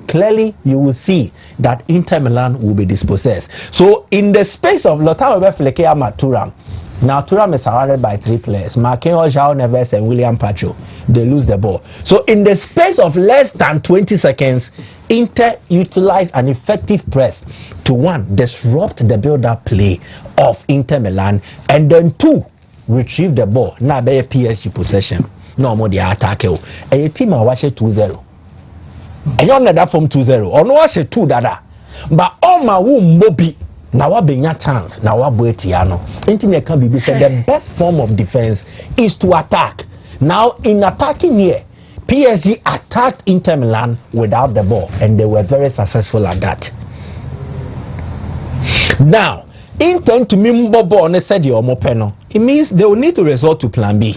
S4: clearly you will see that Inter Milan will be dispossessed. So in the space of Lautaro Flekea Maturam, Now Thuram is surrounded by 3 players. Marquinhos, João Neves, and William Pacho. They lose the ball. So in the space of less than 20 seconds, Inter utilized an effective press to 1, disrupt the build-up play of Inter Milan, and then 2, retrieve the ball. Now be a PSG possession. No more the attack. A team I watch 2-0. And you're not that from 2-0. Or no watch 2 dada. But all my womb Mobi. Now what be your chance? Now what boy Tiano? Internet can be said the best form of defense is to attack. Now in attacking here, PSG attacked Inter Milan without the ball, and they were very successful at that. Now, Inter to me ball and said your mopeno. It means they will need to resort to plan B.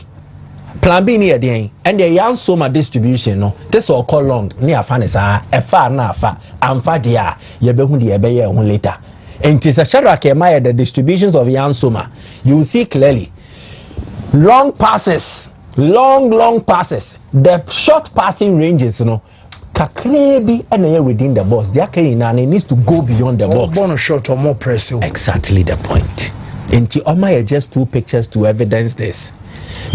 S4: Plan B near the end, and the young summer distribution. No, this will call long near Fanisa, a far na far, and far dia, ye be hundi ebeye on later. And it is a shadow Kemaya, the distributions of Jan Soma. You will see clearly. Long passes, long passes. The short passing ranges, you know, Kakrebi and within the box. They are and it needs to go beyond the box.
S1: More short or more pressing.
S4: Exactly the point. And Omaya just 2 pictures to evidence this.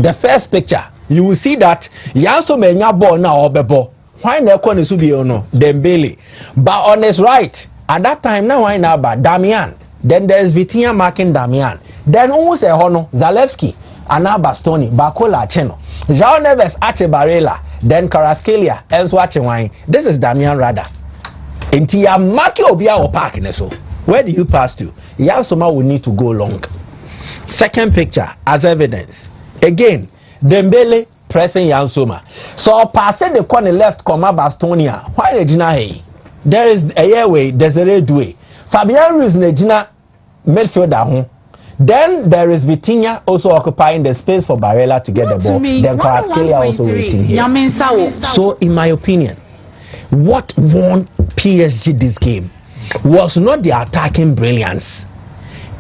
S4: The first picture, you will see that Jan Soma nya ball now obebo. Why na ko nesu bi ono Dembele. But on his right, at that time, now I know about Damian. Then there's Vitinha marking Damian. Then almost a Hono, Zalewski, Anna Bastoni, Bakola Cheno. João Neves, Ache Barella, then Caraskelia, Elswache Wine. This is Damian Rada. Intia Maki Obia or Park in so. Where do you pass to? Yansoma will need to go long. Second picture, as evidence. Again, Dembele pressing Yansoma. So passing the corner left, comma Bastonia. Why the Jina? There is a airway, there's a red way. Fabian Ruiz Nejina midfielder. Then there is Vitinha also occupying the space for Barella to get the ball. Then Kvaratskhelia also waiting here. So in my opinion, what won PSG this game was not the attacking brilliance.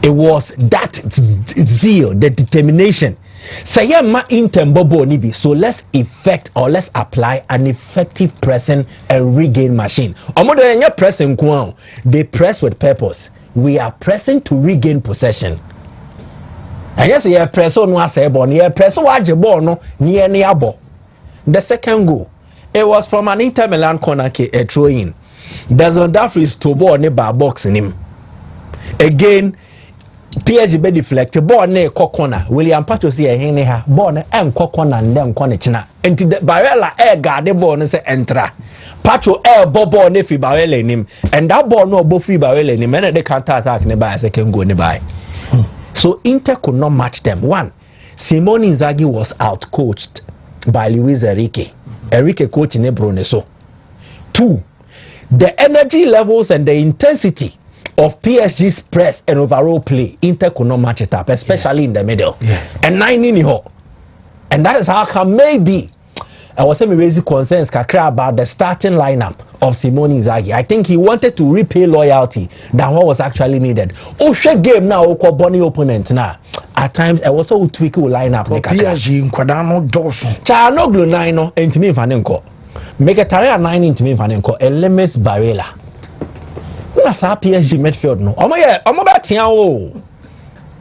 S4: It was that zeal, the determination. Say ma intembobo nibi. So let's effect or let's apply an effective pressing and regain machine. Omodo pressing kwao. They press with purpose. We are pressing to regain possession. And yes, you press on one say ball, you press watch the ball no near ball. The second goal, it was from an Inter Milan corner a throw in. There's a Dumfries to ball near box in him. Again, PSG be deflect ball near corner. William Pacho see a hen ha ball and corner and then corner china. And the Barella air guard the ball and say entra. Pacho air ball ne free Barella in him. And that ball no bo free Barella in him. And they counter attack nearby a second go nearby. So Inter could not match them. 1, Simone Inzaghi was out coached by Luis Enrique. Enrique coaching Ebroneso. 2, the energy levels and the intensity of PSG's press and overall play, Inter could not match it up, especially in the middle. And 9 in the and that is how come maybe I was saying raising concerns kakra about the starting lineup of Simone Inzaghi. I think he wanted to repay loyalty than what was actually needed. Oshe game now oko Bonnie opponent now. At times I was so tweak lineup.
S1: PSG nkwadano doso.
S4: Cha no glo 9 no entimi mfanenko. Make a tarea 9 entimi mfanenko. Elemes Barella. Na sa PSG midfield no. Omo be tian o.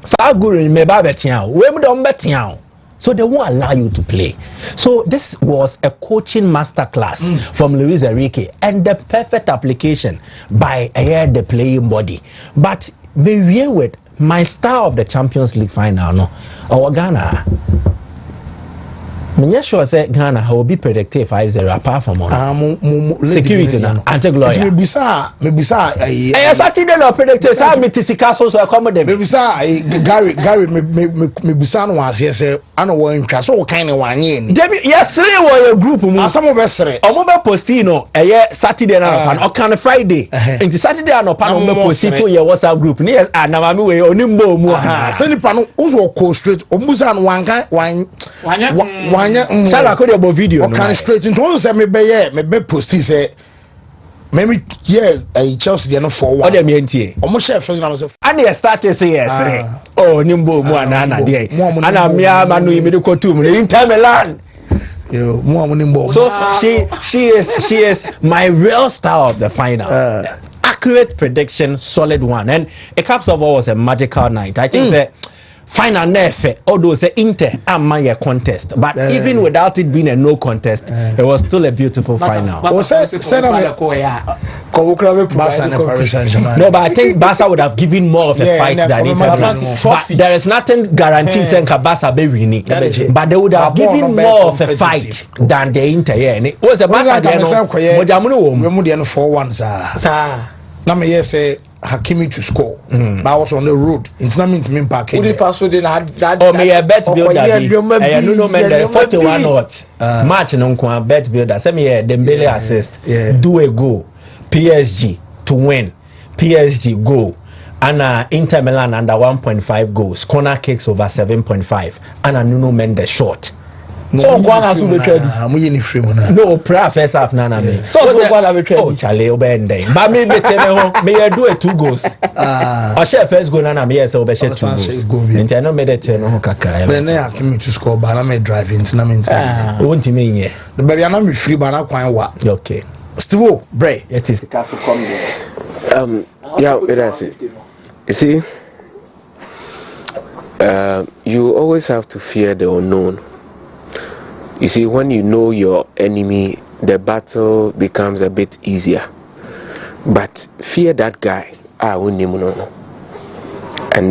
S4: Sa guru me ba be tian o. We mu do be tian o. So they won't allow you to play. So this was a coaching masterclass from Luis Enrique and the perfect application by the playing body. But be with my star of the Champions League final, no, our Ghana. I'm not sure say Ghana will be predicted 5-0 apart from security now. Anti-glory.
S1: Me bisa.
S4: Saturday no predicted. Say me tisika so accommodate.
S1: Me bisa Gary me bisa no was say I know one class so kind of one yen.
S4: Yes, 3 were a group mu.
S1: Some of us 3.
S4: Omo be postino Saturday na and okan Friday. Nti Saturday no pa no be postito ye WhatsApp group. Ni na mama we onimbo mu.
S1: Say ni pa no uzo call straight. Omusa no one
S4: Sarah could have a video.
S1: Okay, straight into one say me be post say me a Chelsea dey no for one.
S4: What dem yentie?
S1: Omo share friend na so.
S4: And they started say yes. Oh, nimbo mu ana dey. Ana mia manu imede kotum le Inter Milan.
S1: Yo, mu nimbo.
S4: So she is my real star of the final. Accurate prediction, solid one, and it caps of all was a magical night. I think that final nefe, although say Inter and my contest, but even without it being a no contest, it was still a beautiful final.
S1: No,
S4: but I think Barca would have given more of a fight than Inter Milan. But there is nothing guaranteed saying Barca be winning, but they would have given more of a fight than the Inter. Yeah, and it was a Barca game.
S1: We 4-1, sir. Now me say Hakimi to score, but I was on the road. It's not mean to me parking.
S4: Oh, me a bet builder. I no man 41 what match no kwa bet builder. Say me Dembele assist, do a goal, PSG to win, PSG goal, and Inter Milan under 1.5 goals, corner kicks over 7.5, and Nuno Mendes short.
S2: So one has to be ready.
S4: No, prayer first half nana me.
S2: So one have be ready.
S4: Oh, Charlie obende. But me tell me home. Me do a 2 goals. I share first goal nana me say obey 2 goals. Inter no me dey tell no kakra.
S1: But na Hakimi to score, but na me driving, na me.
S4: Wontumi nye.
S1: The baby na me free, but na kwan wa.
S4: Okay.
S1: Steve, Bray.
S4: It is.
S3: Yeah,
S5: that's it. You see, you always have to fear the unknown. You see, when you know your enemy, the battle becomes a bit easier. But fear that guy, and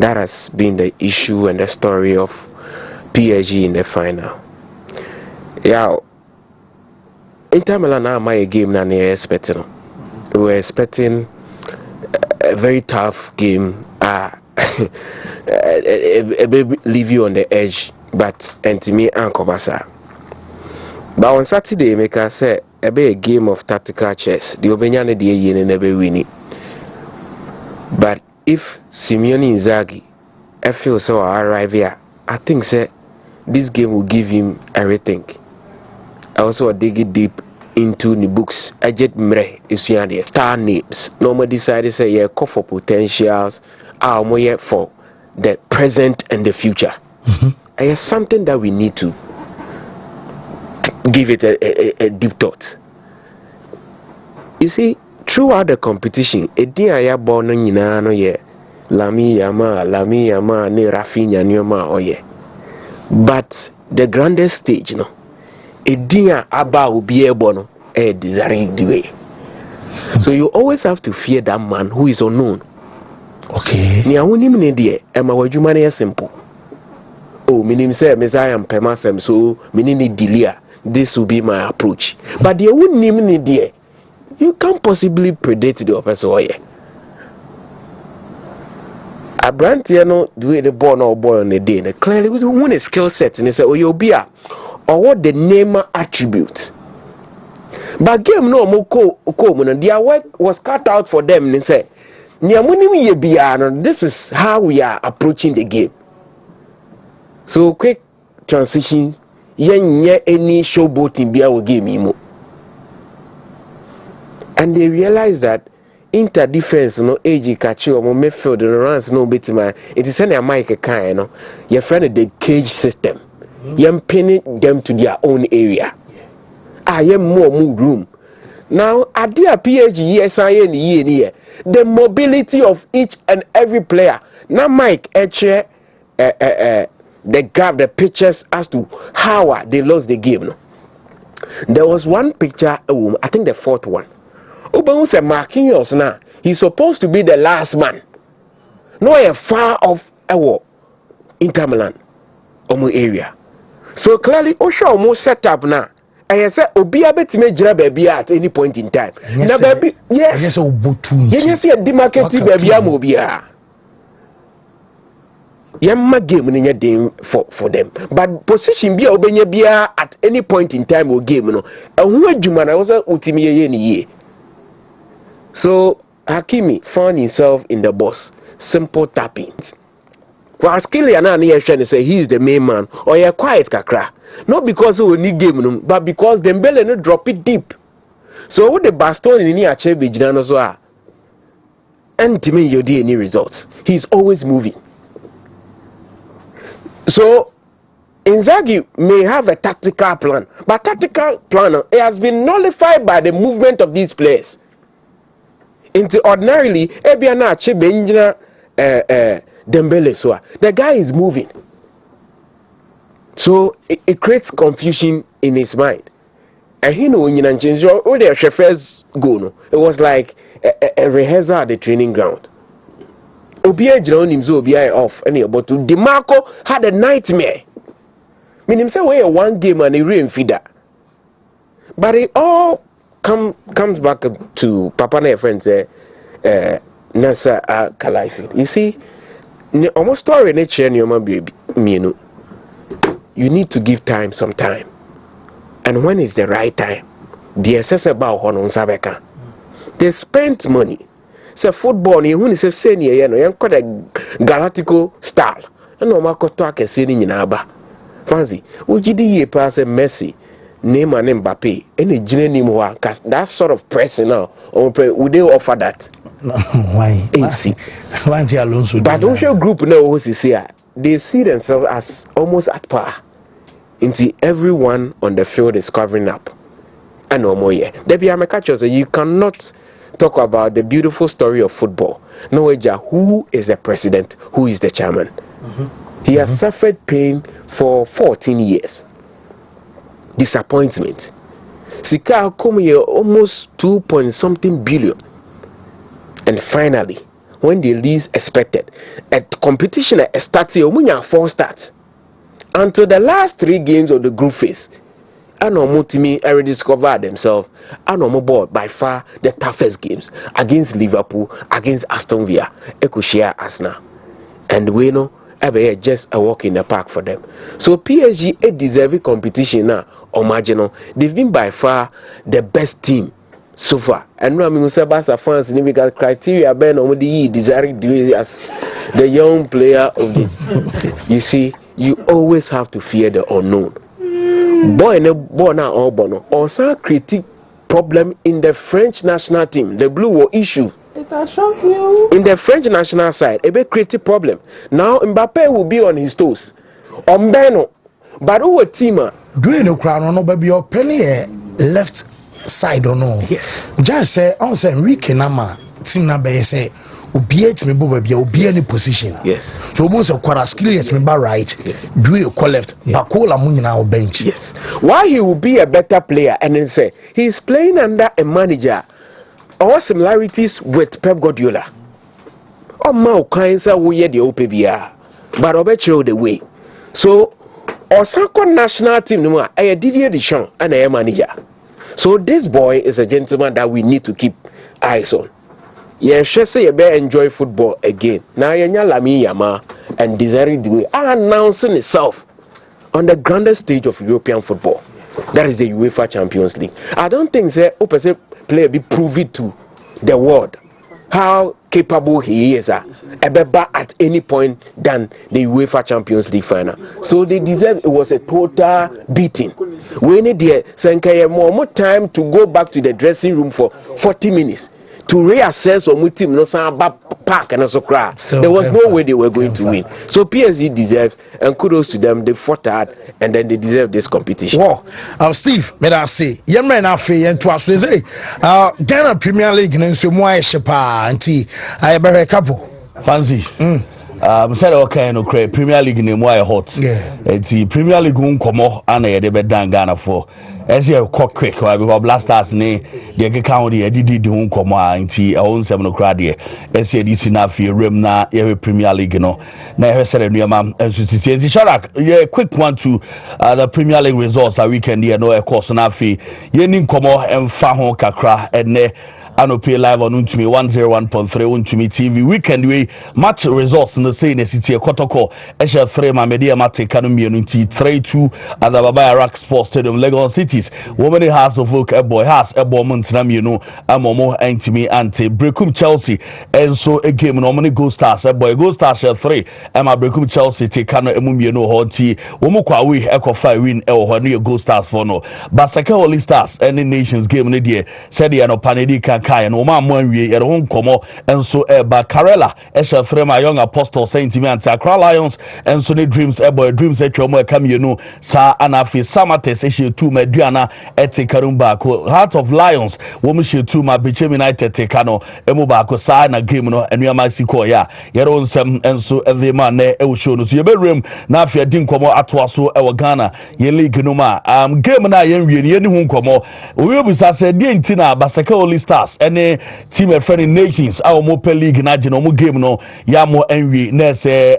S5: that has been the issue and the story of PSG in the final. Yeah, Inter Milan now my game na we were expecting a very tough game. Leave you on the edge, but Antimi and Kobasa. But on Saturday, make us say a game of tactical chess. The Obenyane de Yen never winning. But if Simeone Inzaghi, I feel so arrive here, I think say this game will give him everything. I also dig it deep into the books. I just mre isuande star names. Normally decided say yeah, call for potentials. More for the present and the future. And it's something that we need to give it a deep thought. You see, throughout the competition, Edia born nyina no ye Lami Yama, ne Rafinha Nyoma oye. But the grandest stage, no, Edia Aba will be able no desiring the way. So you always have to fear that man who is unknown.
S1: Okay.
S5: Ni awuni mne die ema wadwuma na simple. Oh, minim say Messiah Pemasem, so minini delia. This will be my approach. But the wouldn't even die. You can't possibly predict the officer. A brand no do the born or boy on the day. Clearly, we don't want a skill set and they say, oh, you'll be a or what the name attribute. But game no more their work was cut out for them and say, this is how we are approaching the game. So quick transition. Any showboating be our game imo. And they realize that inter defense no age catch or midfield the runs no bit man. It is any Mike kind no. Your friend the cage system. You're pinning them to their own area. I am more room. Now at their PSG year the mobility of each and every player. Now Mike they grab the pictures as to how they lost the game. No? There was one picture, I think the 4th one. Oben said Marquinhos now. He's supposed to be the last man. No, a far off Inter Milan area. So clearly, Osha almost set up now. And I said, Obia bet me baby at any point in time. Now, baby, yes. Yes, yes, a demarcated baby Mobia. Yamma game in your game for them. But position be obenya bia at any point in time or game no. And who adwuma na was Wontumi ye. So Hakimi found himself in the box. Simple tappings. For Kylian na here trying to say he's the main man or you're quiet kakra. Not because he need game no, but because Dembele no drop it deep. So with the baston in here Achebe Jinano so ah. And to me you do any results. He's always moving. So Inzaghi may have a tactical plan, but tactical plan it has been nullified by the movement of these players. Into ordinarily, Ebiana Achebe Dembele so the guy is moving. So it creates confusion in his mind. And he know when you change all their first go no. It was like a rehearsal at the training ground. Obia John him so Obia off any but DeMarco had a nightmare. Meaning say we one game and a rain feeder. But it all comes back to Papa and friends Nasa Kalaifi. You see, almost story nature you need to give time some time. And when is the right time? The assessor about Honon Sabeka. They spent money. So football, you want to say senior, you know, you got a galactical style. And no matter talk a sitting in Abba. Fancy, would you do pass a Messi, Neymar and Mbappe, any genuine cause that sort of pressing now, or would they offer that?
S1: No, why?
S5: Easy.
S1: But
S5: don't your group know who's here? They see themselves as almost at par. Until everyone on the field is covering up. And no more yeah. Debbie Amekacho said you cannot talk about the beautiful story of football. No who is the president, who is the chairman. He has suffered pain for 14 years. Disappointment. Sika come here almost 2.something billion. And finally, when the least expected, a competition started, four starts. Until the last 3 games of the group phase, Wontumi already discovered themselves. Ball by far the toughest games against Liverpool, against Aston Villa, Ekushia Arsenal, and we know just a walk in the park for them. So PSG a deserving competition now or marginal. They've been by far the best team so far. And I mean, Barca fans because criteria Ben only desiring to as the young player of this. You see. You always have to fear the unknown. Boy and a boy now or bono or some critique problem in the French national team. The blue war issue.
S2: It will shock you.
S5: In the French national side, a big critique problem. Now Mbappe will be on his toes. Ombeno, but who a teamer?
S1: Doing no crown no baby or penny left side or no.
S5: Yes.
S1: Just say I say Enrique Nama team na be say obiet me bo baby obi any position.
S5: Yes.
S1: So almost a quarter skill yes me ba right.
S5: Yes.
S1: Do you call left? Bakola mu nyina o bench.
S5: Yes. Why he will be a better player and then say he's playing under a manager or similarities with Pep Guardiola. Oh my kinds we hear the OPBR. But I bet you the way. So Osaka national team no more Didier Deschamps and a manager. So this boy is a gentleman that we need to keep eyes on. Yeah, she say you better enjoy football again. Now Yanya Lami Yama and Desiree Dewey are announcing itself on the grandest stage of European football. That is the UEFA Champions League. I don't think say player be prove it to the world how capable he is better at any point than the UEFA Champions League final. So they deserve it was a total beating. We need the more time to go back to the dressing room for 40 minutes. To reassess or team no park and also cry. There was no way they were going to win. So PSG deserves and kudos to them. They fought hard and then they deserve this competition.
S1: Wow, Steve, may I say, young man, I feel and to us say, Ghana Premier League and so more shepa and I bear a couple.
S6: Fancy. Said okay no cray Premier League in why hot.
S1: Yeah.
S6: It's Premier League komo and a debe dan Ghana for. As you quick because Blasters ne the account the did komo anti own 7 o'clock there. As you this na fi rem na every Premier League no. Na he said no man and Sharak yeah quick one to the Premier League results a weekend here no e course na fi ye nin komo emfa ho kakra ene Anope live on Wontumi 101.3 Wontumi TV weekend we match results in the same city Kotoko Esha 3 Mamedia Mate Kanumi 3-2 at the Babaya Rock Sports Stadium Lagos Cities. Woman House of Oak a boy has a bomb Montinam Amomo Antimi Ante Brekum Chelsea and so a game normally Go Stars a boy Go Stars 3 Emma Brekum Chelsea take Kano Emumiano Honti Womukwa we Echo 5 win El Hornia Go Stars for no but Saka Holy Stars any nations game in the said the Panedi kai no ma mo anwie ye ho nkomo enso eba Karela esha frema young apostle saint me anti Accra Lions enso ne dreams boy dreams atwa mo aka mienu sa anafi Samates esha tu maduana ete karumba ko Heart of Lions wo mo she tu ma Bechem United te kano emu ba ko sa na game no enuama siko ya yero nsem enso the man na e wo show no so ye berem na afia di nkomo atoa so e wo Ghana ye league no ma game na ye nwie ye ni hu nkomo we obusa se die nti na Basaka Holy Stars ene team e friendly nations our mo per league na je no mo game no ya mo enwie na se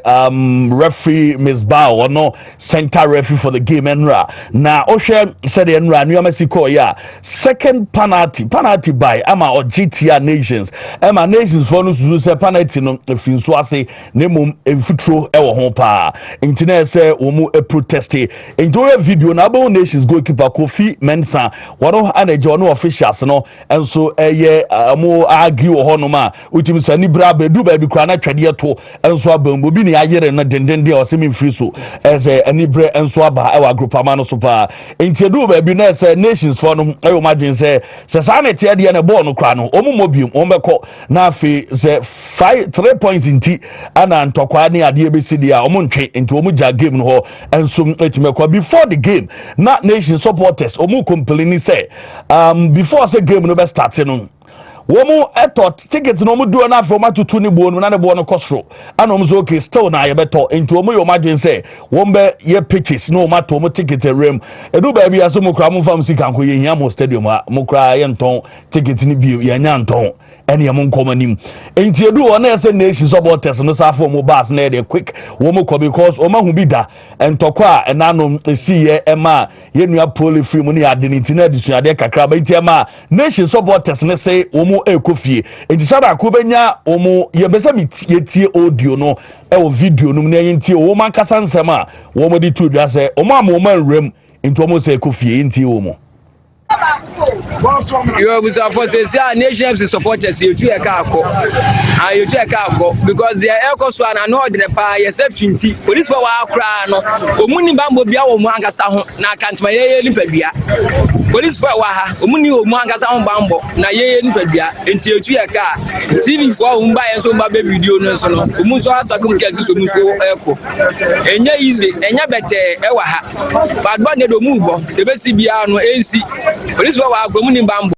S6: referee Miss Bao no center referee for the game enra na ohwe said enra enuama siko ya second penalty by ama GTA nations ama nations for no susu se penalty no finso ase ne mum emfutro e wo ho pa intine se wo mu protest into video na abo nations goalkeeper Kofi Mensah wono anaje ono officials no enso eye mo argue wo ho no ma utimi sani bra bedu ba bi kra na twede to enso abambo bi ne ayere na dendende o se memfiri so eze ani bre enso aba e wa group ama no so pa intiedu ba bi na se nations for no ayo madwen se sana tie de na ball no kra no omumo biom ombeko na afi ze 3 points inti ana ntokwa ne ade ebesi dia omuntwe nti omuja game no ho enso etimekwa before the game na nation supporters omu complaining say before say game no be start no womu eto ticket no mu duo na afo matutu ni buo no na ne buo no kosro ana omu so okay still na ye beto nti omu yo madwen say wombe ye pitches no mato omu ticket rem edu ba bia so mu kra mu fam sika nko ye hia mo stadium a mu kra ye nton ticket ni bi ye nya nton ene yam nkomanim nti edu o na ese nation supporters no safo mu bas na dey quick womu ko because o ma hu bi da entokwa enano esi ye ema ye nua poli free mu ne ade nti na disu ade kakra ba nti ema nation supporters ne say womu ekofie nti sada ko benya womu ye besa tie audio no e wo video no ne nti wo man kasa nsem a womu di tu dwa say womu am rem nti womu say ekofie nti womu
S7: you are for say nations supporters you to akọ and you to akọ because they are so an ordinary pa yourself 20 police power akra no omuni bambo bia wo mu ankasa ho na kantma ye nipadua police power ha omuni wo mu ankasa ho bambo na ye nipadua enti you to aka TV for wo mba ye so mba be video no so no omu so asakum kesi so mu so eko enya easy enya bete e wa ha bad bad ne do mu bo de be si bia no ensi police power agbomu ni bambo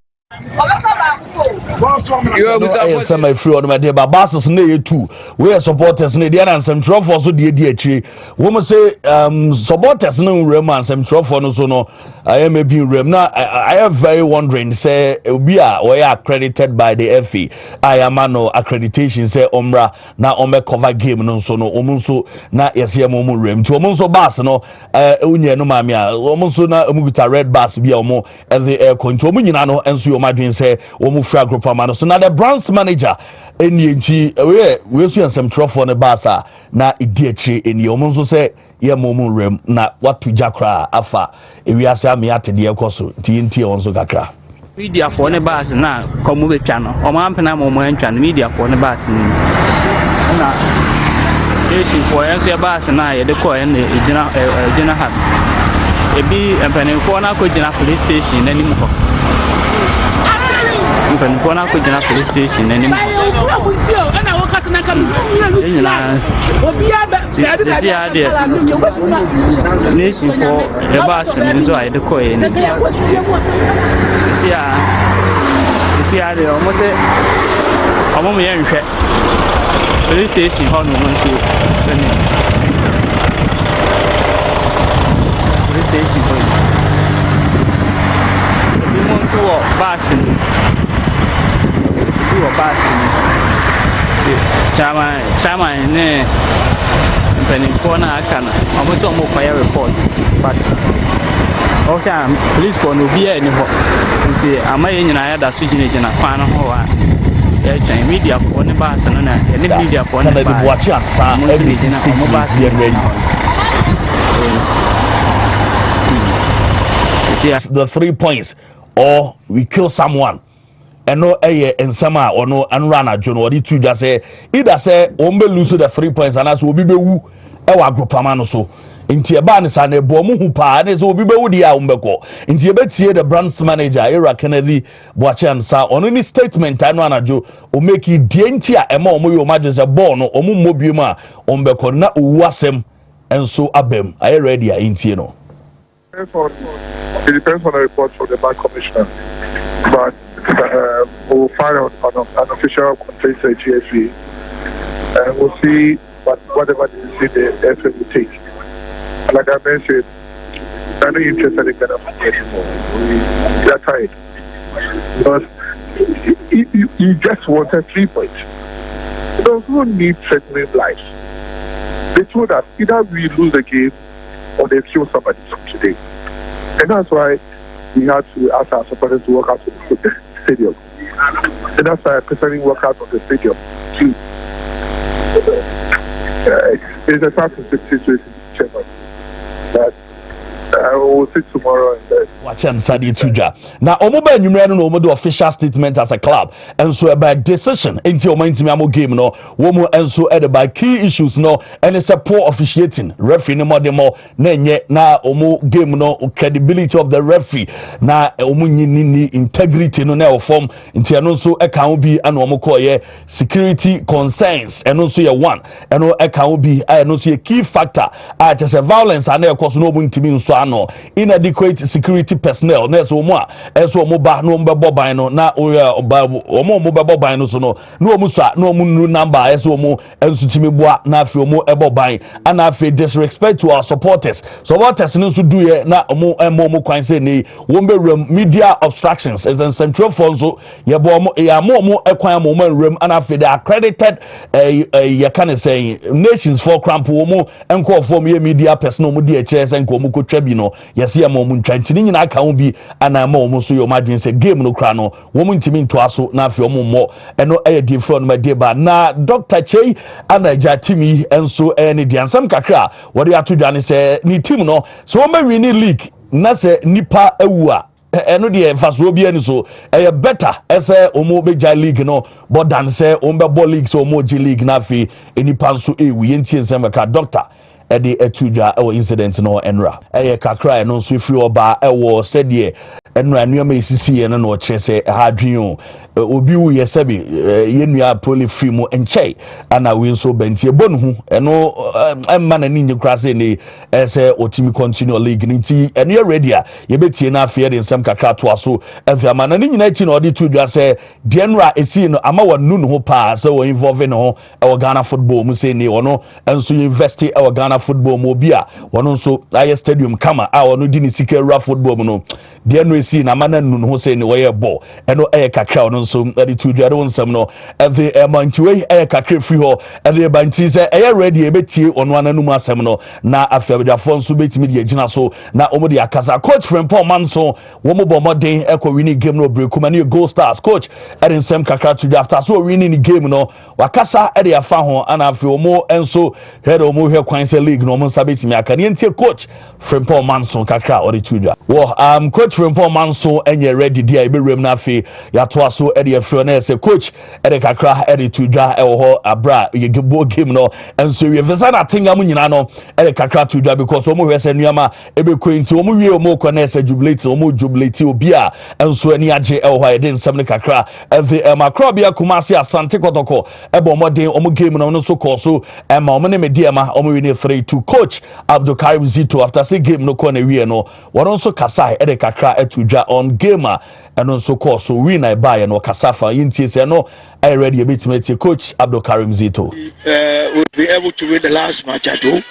S7: you are
S6: some my free on my dear babas na ye too we supporters na dia na some trophy so die akire wo mo say supporters na rem and some trophy no so no I am be rem na I am very wondering say obi a we are accredited by the FA I am no accreditation say omra na ome cover game no so no omo so na yesi am omo rem to omo so bass no unye no ma me a omo so na omo guitar red bass bi omo e the air control omo nyina no enso yo madwen say omo fra group amano so na the branch manager eni nti we so yansem trophy ne bass na idi akire eni omo so say ye momu rem na watu jakra afa ewiase ame atede ekoso TNT onso kakra
S8: media for ne bass na komu betwa no o ma mpena mo antwa no media for ne bass ni na esi for enso bass na ye de ko en ejina ha ebi mpena for na ko jina police station na nim ko mpena for na ko jina police station na nim nation for the bus and so I the coin. See, I almost say, I'm on my police station. How no one to police station. We want to walk passing. You are passing. Chama ne penifo na aka na omoto mo kwaya report but okay police for no bia ni ho nti amaye nyina ya da so gina kwan ho wa ya twan media for ne ba se no na ne media for ne ba
S6: watch at sa every mo ba se see the 3 points or we kill someone eno eye ensama ono anra na dwo no odi tu dwa say either say ombe lose the 3 points and as obi bewu e wa agropama no so nti eba ne sa na ebo mu hu pa na so obi be wudi a umbeko nti ebetie the brands manager Era Kennedy Boache ansa ono ni statement anu anajo o make die nti a ema omo yo ma je ball no omo mmobiem a umbeko na owu asem enso abem are ready a ntie no.
S9: It depends on the report from the bank commissioner, but we'll find out an official complaint at GFA, and we'll see whatever decision the FA will take. Like I mentioned, I'm not interested in Ghana anymore. They're tired because you just wanted 3 points. Those who need threatening lives, they told us either we lose the game or they kill somebody today. And that's why we had to ask our supporters to walk out to the stadium. And that's why I personally walk out of the stadium too. It's a tough situation, Chairman. But I will see tomorrow and then.
S6: Watch and Sadi Tuja. Now, Omoba Numero no the official statement as a club, and so about decision into your mind game no, womo and so added by key issues no, and it's a poor officiating. Referee no more demo, nenye na omo game no credibility of the referee na omo ni integrity no na form into no so account be and omo call ye security concerns and also ye one and no account be and also a key factor just a violence and of course no going to be so ano inadequate security personnel na so mo a eso mo ba no mbebo ban no na omo bebo ban no so no omo so no omo nu number eso mo enso timi boa na afi omo ebo ban and afi disrespect to our supporters no so do ye na omo kwan say ni wombe media obstructions as in central fund so ye bo omo ya mo ekwan mo rem and afi the accredited ye can say nations for cramp omo enko form ye media person omo di e kire say enko omo ko bi no yesi ya mo ntwantini nyina aka ho bi ana ma omo so yo madwen se game no kra no wo mo ntimi ntoaso na afi omo mo eno eye di front ma de ba na Dr. Chei ana jatimi enso ene di ansam kakra wode atodwane se ni team no so o ma win league na se nipa ewu a eno de faso bi ani so eye better ese omo beja league no but than say ombe ball league so omo G league na afi enipa nso ewu yentie nsem ka doctor ede etuja ewo incident no enra eye kakra no so free oba ewo said enra nuama isisi no no kyerese ha dwen obi wu yesabi yenua poli free mu enchei ana we so bentie bonu hu eno emma na ninye krase ne ese otimi continue league nti eno ye ready a ye betie na afia de nsem kakra to aso afia ma na nyina chi na ode tudwa se de enra esi no ama wanu no ho pa se wo involve no e Ghana football mu se ne ono enso invest e Ghana football mo bia wono nso aye stadium kama a wono di ni sikera football mu no de eno esi na mana nu no ho se ne wo ye ball eno eye kakra wono nso ade to dware wonsam no every mantiwe eye kakra free ho ade banti se eye ready e betie ono ananum asem no na afiabadafo nso betimi de agina so na omo de akasa coach Frimpong Manso wo mo bo modern ekọ winning game no break kuma ne goal stars coach ade nsem kakra to dware after so winning game no wakasa ade afa ho ana afi omo enso head omo hwe kwan se league no omo nsa betimi aka ne ntie coach Frimpong Manso kakra ode to dware wo coach Frimpong Manso enye ready dia e be rem na afi ya to aso ade afro na say coach ede kakra ede to dwa e wo ho abra ye game no enso we visa na tinga mu nyina no ede kakra to dwa because omo hwe se nuama ebe kwenti omo wie omo ko na say jubilate obi a enso ani age e wo ho ede nsem ne kakra every makrobia kumasi asante kotoko ebe omodin omo game no so ko so ma omo ne media ma omo win 3-2 coach Abdulkarim Zito after say game no ko na wie no wono so kasa ede kakra eto dwa on gamer eno so ko so win na buy no kasafa yintie se no I ready a bit to coach Abdulkarim Zito.
S10: We'll be able to win the last match at home,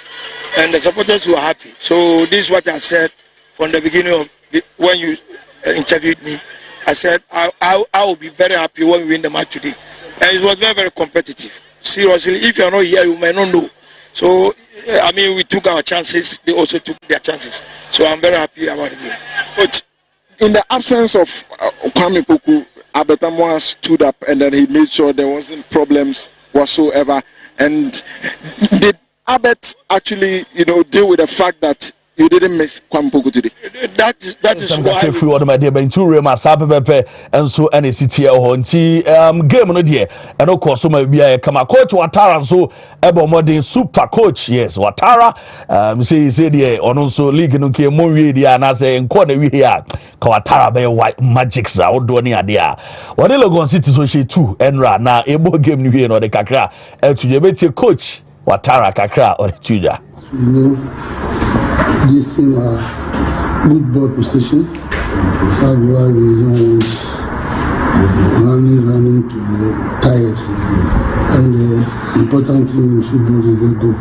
S10: and the supporters were happy. So this is what I said from the beginning of when you interviewed me. I said I will be very happy when we win the match today, and it was very, very competitive. Seriously, if you are not here, you may not know. So I mean, we took our chances. They also took their chances. So I'm very happy about the game.
S11: But in the absence of Kwame Poku, Abetamwa stood up and then he made sure there wasn't problems whatsoever. And did Abet actually, deal with the fact that you didn't miss Kwampoku today.
S10: That is why
S6: free order my dear ben two room as pepe and so any city honti game no dear and of course so my be come coach Watara so ebo modern super coach yes Watara say there on so league no ke mo wie dia na say enko na wie here ka Watara be white magics a odo ni ade a what Legon City so she 2 enra na ebo game ni wie no de kakra etu je betie coach Watara kakra or tuja
S12: this team are good ball position. That's why we don't running to tired. And the important thing we should do is the goal.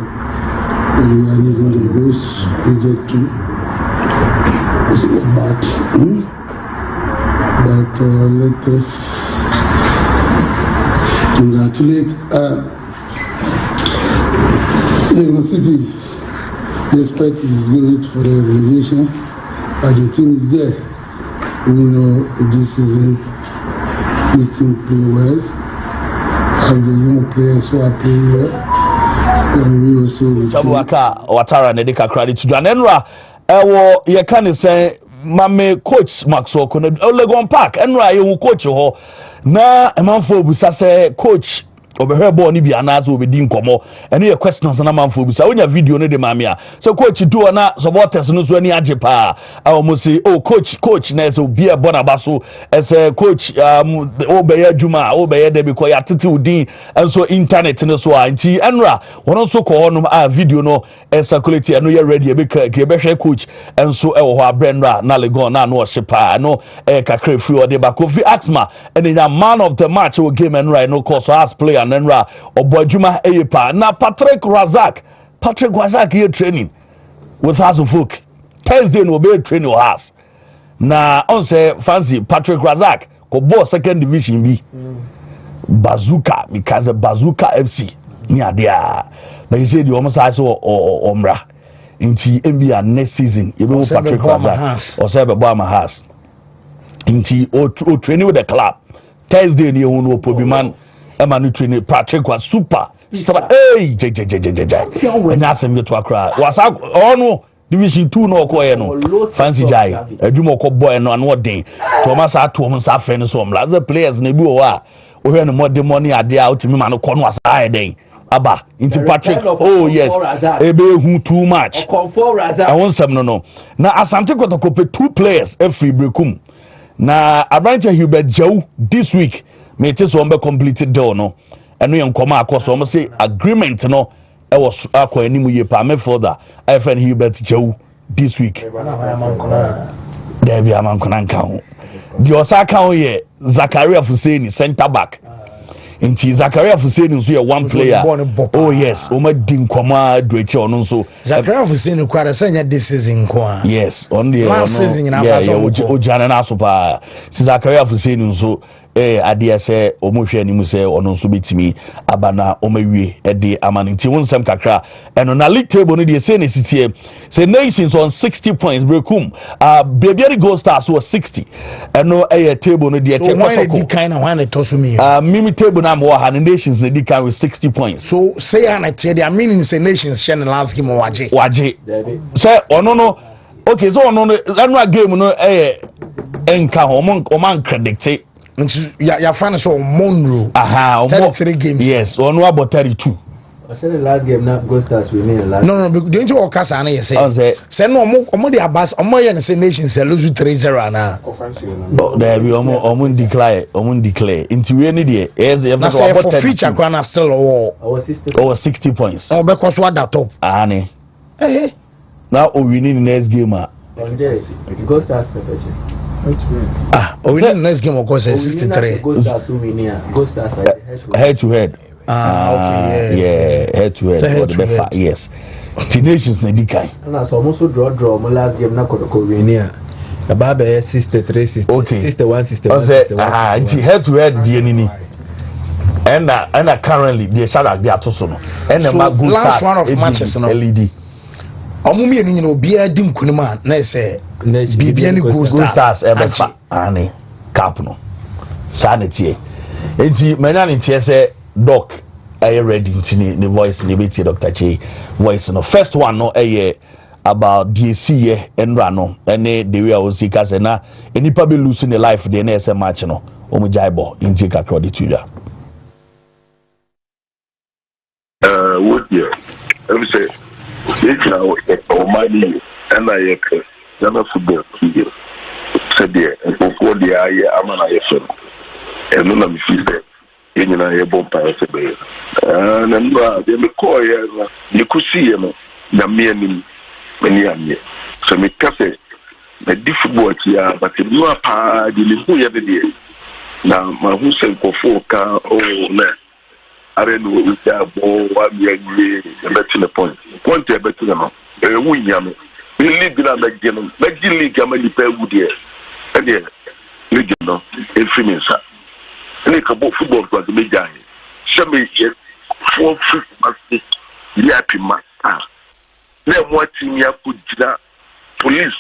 S12: When we are needing the goals, we get to. It's not bad. But let us congratulate Legon City. The expect is good for the relegation, but the team is there. We know this season this team play well. Have the young players who are playing well, and we also
S6: Chabuaka Watara Nedeka credit to Janenra. Ewo ye can say mame coach Maxwell Kono Legon Park Enra ye coach ho na emanfo busa say coach obehwe ball ni bia na so obedi nkomo eno ye questions na manfo busa onya video no de mamia so coach do na supporters no so ani ajepa awomo say oh coach na so bia bona baso as coach obeye adwuma obeye de because ya tete udin enso internet no so anti enra wono so ko hono video no circulate eno ye ready e be hwe coach enso e wo ho abrandra na Legon na no hyepa no kakra free ode ba Kofi Axma enya man of the match o game enra no course as player Nenra Obojuma Eyepa na Patrick Razak here training with House of Folk Thursday no be training with us na on say fancy Patrick Razak ko boss second division B Bazooka because Bazooka FC ni adia but you say the almost say omra inti NBA next season you be Patrick Razak or say be Mahas inti o training with the club Thursday ni won no man Emmanuel training Patrick was super hey and asem me to akra was ono division 2 no ko no fancy jai adwuma ko boy no an odin Thomas atom nsa fe no so mla the players na bi o a o hwe no more money ade a utimi ma no ko no asa den aba into Patrick oh yes ebe hu too much I want some no na Asante Kotoko pe 2 players every brekum na Abrante Hubert Jau this week me it is one be completed deal no eno yen koma akoso o say agreement no e was akọ animu ye pa me further FN Hubert Jau this week there be amankona nka ho the osaka ho ye Zakaria Fuseni center back Inti Zakaria Fuseni so ye one player oh yes o ma din koma adreche ono so
S1: Zakaria Fuseni kwara senya this season kwa
S6: yes on the
S1: last season na
S6: yeah o jana na so pa Zakaria Fuseni so ade se omohwe ani mu se ono nso betimi abana omawie de amanti wonsam kakra eno na league table no de se ne sitie se Nations on 60 points brekum Bebiari Gold Stars was 60 eno table no de
S1: so why the kind of one to so me
S6: mimi table na mo ha Nations na di with 60 points
S1: so say an they are meaning say Nations share the last game waje
S6: say ono no okay so ono no game no enka ho o man predict
S1: ya fan so Monroe 33 games
S6: yes one about 32
S3: I said the last game now Gold Stars we mean last
S1: no don't you okasa na say no omo the abas omo ye say Nations say lose 3-0 na
S6: there be omo declare into we ni there yes
S1: na say for feature kwana still
S6: over 60 points
S1: oh because what that top
S6: ani now we winning the next game
S3: on Jersey Gold Stars the
S1: we need next game of course 63
S3: Gold Stars
S6: head to head
S1: okay
S6: yeah head to head yes Nations na dikai
S3: na so almost draw my last game na ko win about 63 61 61
S6: head to head die nini and currently the shadow they atoso no and
S1: the Gold Stars last one of matches no LED omumi enu nyina obi adi nkunima na say Bebiari Gold Stars
S6: ebefa ani cap no sanity enti manya ntie say doc ready ntini the voice ni beti Dr. Che voice no first one no about DCE and Rano and the way I was sick as na any probably losing the life the NS match no omujaibo in take according to that.
S13: What year? Let me say, it's now money and I Ghana football here. Said there, and before the eye, I'm an IFL. And none of me feel that in an able pass away. And then they call you could see him, the mere many. So me cafe, the difficult here, but the new part, the new every day. Now, my who said for car, I don't know if they are 1 year, better the point. Point better than we yam. We live in a legion, league, I'm a little good and yeah, legion, infamous. And a couple football was the major. Some years, 4 months, yapping master. Then what in your police,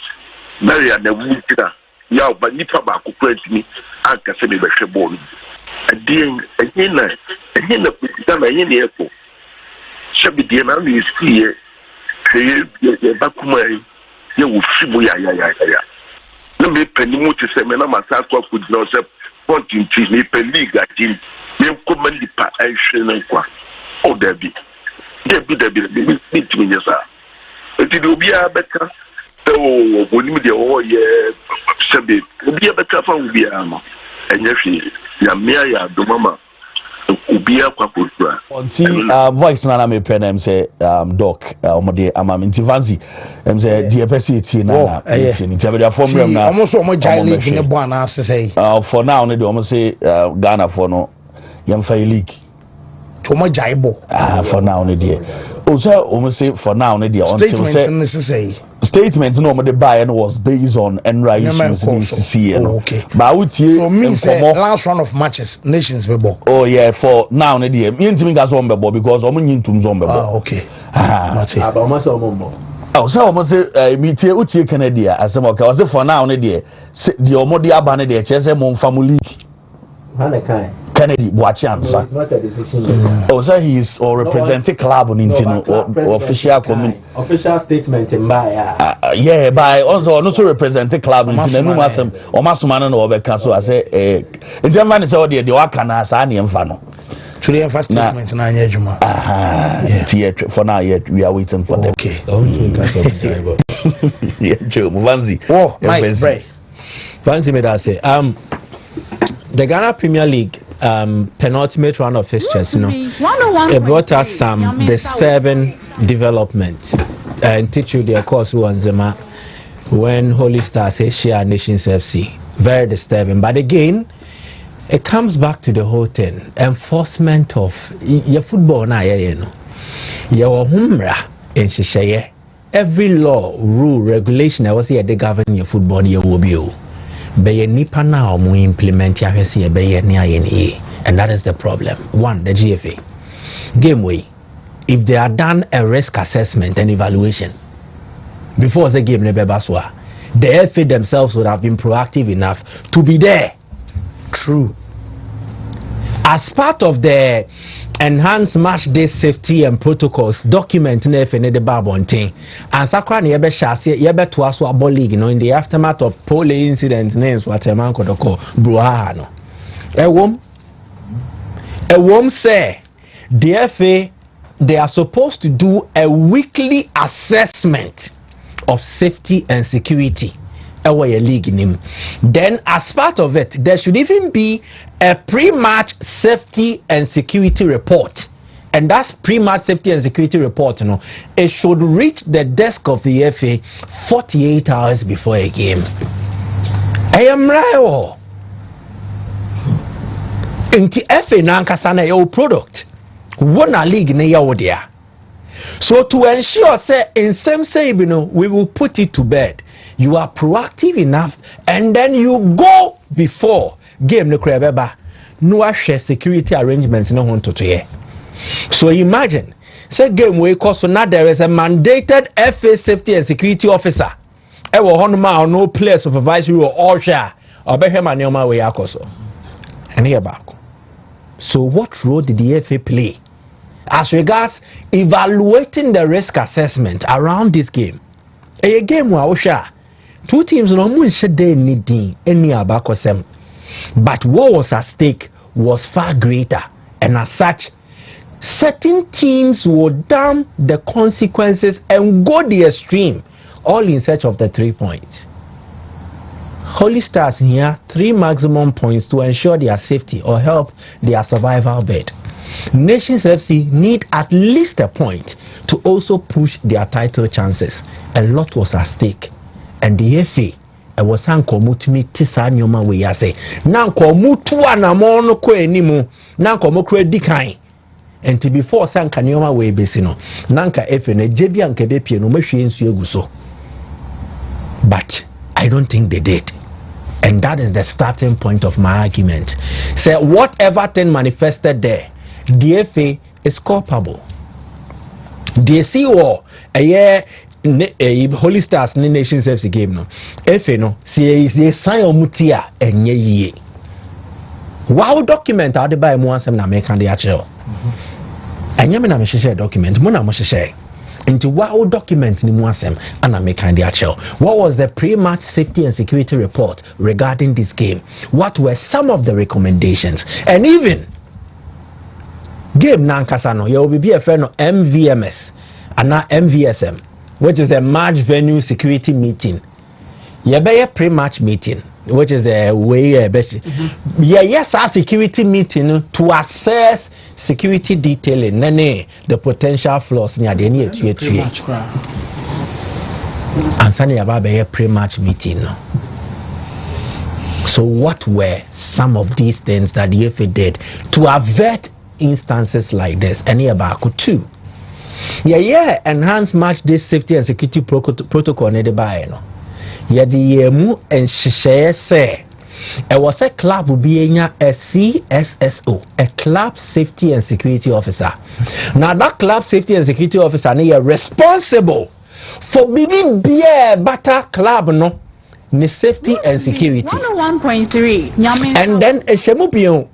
S13: Mary and the Wooda, Yaw, but Nipa could me, and Cassini Bechabon. Again, again, in the airport. Shall be the enemy is here. Bakumai, you will see ya. No me penny motor seminar, my task could not have wanting to me per league at him. You command the part I shall inquire. Oh, there be me, yes, sir. It will be a better. Oh, when you do, yeah, Sabi, will be a better from Biama. And yes, Yamia, the mama.
S6: Voice na me pen em say doc omode amaminti vanzi em say the person na nti be form na
S1: almost omo jai league ne bo na say
S6: for now ne de omo say Ghana for no yam fa league
S1: to omo jai bo
S6: for now ne de o say omo say for now ne de
S1: statement say
S6: statement no the buy and was based on NRA issues
S1: okay
S6: but
S1: so means last round of matches nations be ball
S6: oh yeah for now ne dey me ntimi gas on be ball because omo nyintum zon be ball
S1: okay
S3: abama say omo mo
S6: oh so omo say me tie utie Canada asem okay was for now ne dey the omo dey aba ne dey chese mo family
S3: league
S6: Kennedy Boachiansa.
S3: It's not a decision.
S6: Oh, so he is or representing club on or official community.
S3: Official statement in by
S6: yeah, by also representing club in Tinasum or Masumana or Becaso. I say, in Germany, so the Wakana Sani and Fano.
S1: Today, first statements in Juma.
S6: For now, yet we are waiting for them.
S1: Okay.
S6: Yeah, Joe Vanzi.
S1: Oh, Mike,
S4: Vanzi made us say, the Ghana Premier League. Penultimate round of fixtures, it brought us some disturbing developments and teach you their course Zema when Holy Stars share Nations FC. Very disturbing, but again, it comes back to the whole thing: enforcement of your football. Na your humra in Shishaye. Every law, rule, regulation, I was here they govern your football. Your wobio. Be nipa now mu implement ya hwese be ne ayene, and that is the problem. One, the GFA game way, if they are done a risk assessment and evaluation before the game never baswa, the FA themselves would have been proactive enough to be there.
S1: True.
S4: As part of the enhanced match day safety and protocols document na FA ne de babontin and sakra na yebe shase yebe to aso abo league in the aftermath of pole incident names whatever kodoko bruha no ewom say the FA they are supposed to do a weekly assessment of safety and security away a league in him. Then as part of it there should even be a pre-match safety and security report, and that's pre-match safety and security report it should reach the desk of the FA 48 hours before a game. I am right inti FA nankasa na your product wona league na yawo there, so to ensure say in same say we will put it to bed. You are proactive enough, and then you go before game no krabeba no share security arrangements no want to here. So imagine say game we cause so now there is a mandated FA safety and security officer e wo honoma or no player supervisory or all share obehwe manoma we akoso and here back. So what role did the FA play as regards evaluating the risk assessment around this game? A game wa osha. Two teams no mun shede ni din any abakosem. But what was at stake was far greater, and as such, certain teams would damn the consequences and go the extreme, all in search of the 3 points. Holy Stars here 3 maximum points to ensure their safety or help their survival bid. Nations FC need at least a point to also push their title chances. A lot was at stake, and the FA was Wontumi tisa nyoma we ya say nanko mutu anamo no ko enimu nanko mokra dikan enti before sanka nyoma we besi no nanka FA na jebi anka be pie no mahwe nsu eguso. But I don't think they did. And that is the starting point of my argument. Say whatever thing manifested there, the FA is culpable. The CEO Holy Stars ni Nations FC game no FA no si sign omutia enye yie. Wow document ade by mu ansem na make kan dey akere. Anya me na me share document mo na mo share. Into wow document ni mu ansem ana make kan dey akere. What was the pre-match safety and security report regarding this game? What were some of the recommendations? And even game na nkasa no you will be a friend of MVMS and na MVSM, which is a match venue security meeting. You be a pre-match meeting, which is a way yes, a security meeting to assess security detailing, the potential flaws near the near tree. And Sunday about a pre-match meeting. So what were some of these things that the FA did to avert instances like this? And about two. Enhanced match day safety and security protocol ne de bae no. The mu and share say it was a club will be a CSSO, a club safety and security officer. Now that club safety and security officer ne responsible for being better club no ne safety and security. 101.3 and then a shemu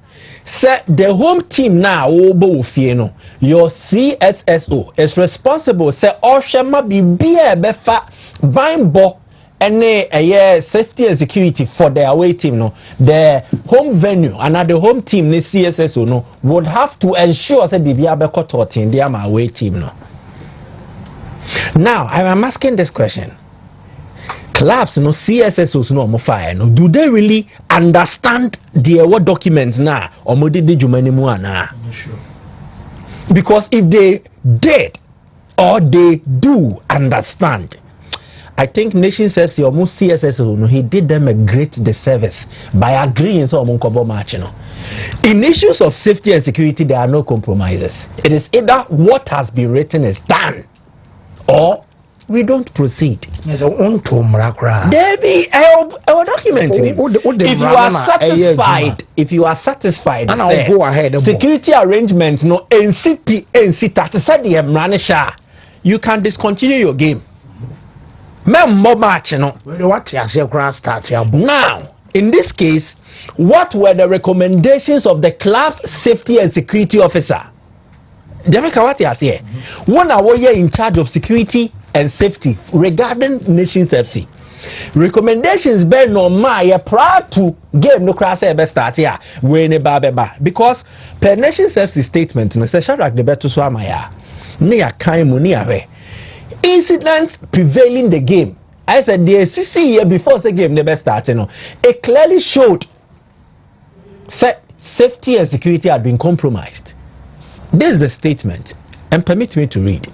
S4: say the home team now your CSSO is responsible say Oshema be befa Vimebo and a safety and security for the away team no the home venue and the home team the CSSO no would have to ensure say be abeko team the away team no. Now I am asking this question. Clubs no CSSOs no mo fire no do they really understand the what documents now or mo did jumani mu ana? Sure. Because if they did or they do understand, I think Nations FC or CSSO no he did them a great disservice by agreeing so mo kobo match no. In issues of safety and security there are no compromises. It is either what has been written is done or we don't proceed. There be a document. If you are satisfied, and I'll go ahead. Security arrangements, no NCP, you can discontinue your game. Now, in this case, what were the recommendations of the club's safety and security officer? One hour in charge of security and safety regarding Nations FC. Recommendations be no my prior to game no cross ever start here when because per Nations FC statement no say Shadrack the better so amaya near kind money away incidents prevailing the game. I said the CC year before the game never started no it clearly showed safety and security had been compromised. This is a statement and permit me to read.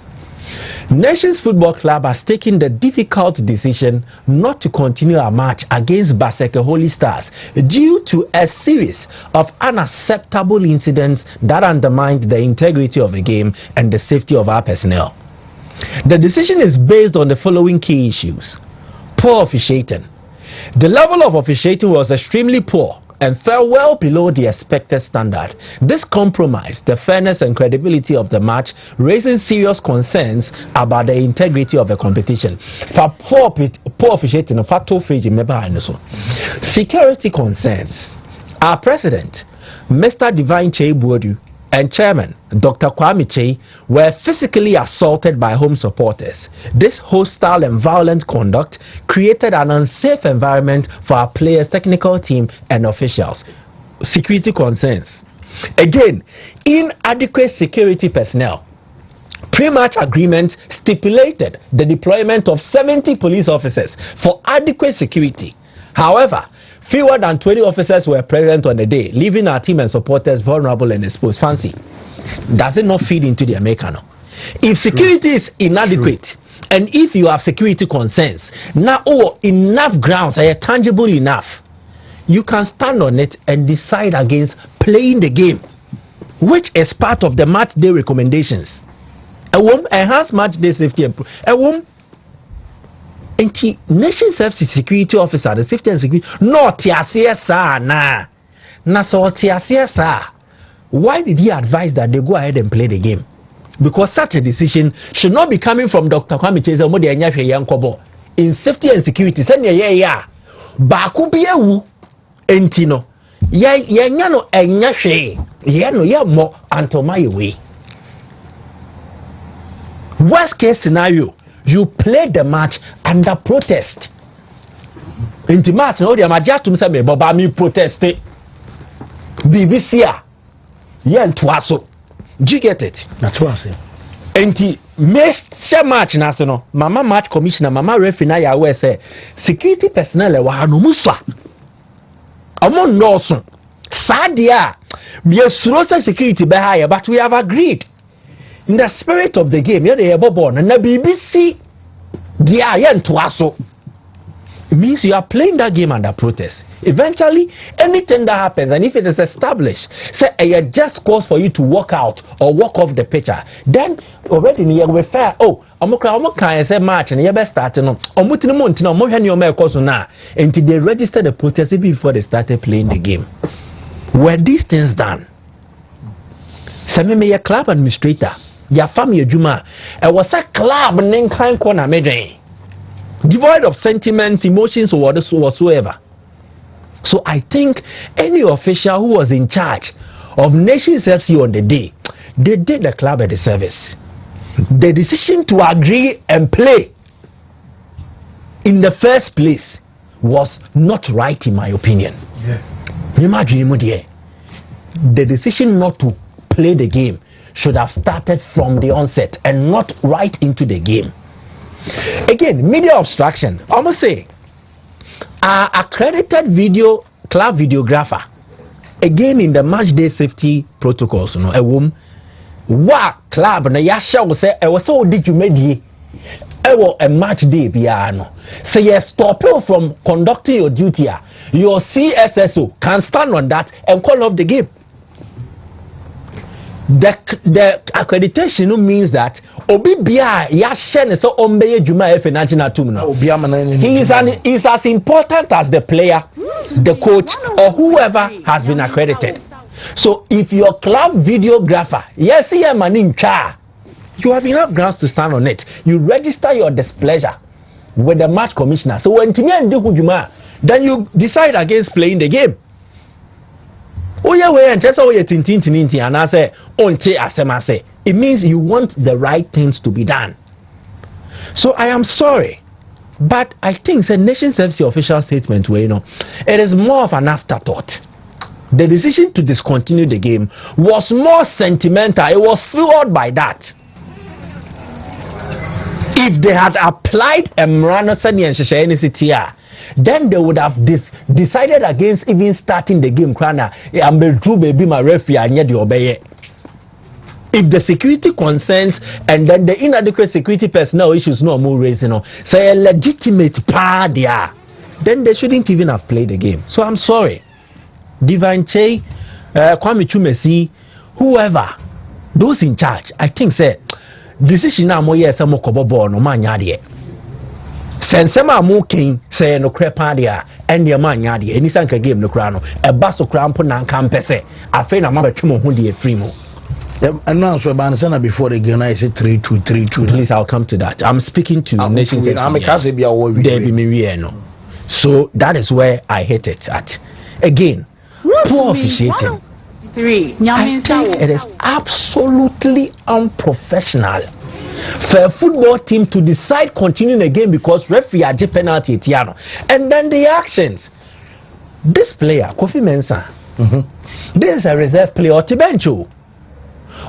S4: Nations Football Club has taken the difficult decision not to continue a match against Baseke Holy Stars due to a series of unacceptable incidents that undermined the integrity of the game and the safety of our personnel. The decision is based on the following key issues. Poor officiating. The level of officiating was extremely poor and fell well below the expected standard. This compromised the fairness and credibility of the match, raising serious concerns about the integrity of the competition. For poor officiating, security concerns. Our president, Mr. Divine Cheibuodu, and chairman Dr. Kwame Chey were physically assaulted by home supporters. This hostile and violent conduct created an unsafe environment for our players, technical team, and officials. Security concerns. Again, inadequate security personnel. Pre-match agreement stipulated the deployment of 70 police officers for adequate security. However, fewer than 20 officers were present on the day, leaving our team and supporters vulnerable and exposed. Fancy, does it not feed into their mechanism? If security is inadequate, and if you have security concerns, now enough grounds are tangible enough, you can stand on it and decide against playing the game, which is part of the match day recommendations. Enhanced match day safety and Nation Service Security Officer, the safety and security, no TSSR na so TSSR. Why did he advise that they go ahead and play the game? Because such a decision should not be coming from Dr. Kwame Cheze in safety and security. Baku be wu entino. No enya mo until my way. Worst case scenario, you play the match under protest. In the match, no, the majatum say me, but me protest. BBC, yen twaso. Do you get it?
S1: That's what I say.
S4: And the share match national, mama match commissioner, mama referee na ya we say security personnel wa no muswa. Amon no so. Sadia, me suro security be higher, but we have agreed. In the spirit of the game, you're the born and the BBC. It means you are playing that game under protest. Eventually, anything that happens, and if it is established, say a just cause for you to walk out or walk off the pitcher, then already you refer, I'm say match and you best start until they register the protest even before they started playing the game. Were these things done? Say me a club administrator. Ya family Juma, it was a club named Corner Medray, devoid of sentiments, emotions, or whatsoever. So I think any official who was in charge of Nations FC on the day, they did the club a disservice. The decision to agree and play in the first place was not right, in my opinion. Imagine the decision not to play the game should have started from the onset and not right into the game. Again, media obstruction. I must say, our accredited club videographer, again in the match day safety protocols, a club na yasha will say, I was so did you make a match day piano. So you stop you from conducting your duty. Your CSSO can stand on that and call off the game. The accreditation means that Obibia Yashen is so Ombeye Juma F national team now. He is as important as the player, the coach, or whoever has been accredited. So if your club videographer, yes, he am an in charge, you have enough grounds to stand on it. You register your displeasure with the match commissioner. So when Timmy do Juma, then you decide against playing the game. And I say, it means you want the right things to be done. So I am sorry, but I think the Nation Service official statement where it is more of an afterthought. The decision to discontinue the game was more sentimental. It was fueled by that. If they had applied a Mrano Sani and Shashayani, then they would have decided against even starting the game. If the security concerns and then the inadequate security personnel issues no more raising, say a legitimate party, then they shouldn't even have played the game. So I'm sorry. Divine Che, Kwame Chumesi, whoever, those in charge, I think say decision now more yes more kobobo no man yadie. Sensema mo king say no crepa dia and the man yadie any sanka game no crano a basso crampo nan campese afe na mabetwemo ho de free mo.
S1: And now so before the game I say 3-2 3-2.
S4: Please, I'll come to that. I'm speaking to Nations. So that is where I hate it at. Again, poor officiating. I think it is absolutely unprofessional for a football team to decide continuing a game because referee had penalty Tiano. And then the actions. This player, Kofi Mensah, this is a reserve player, Tibencho.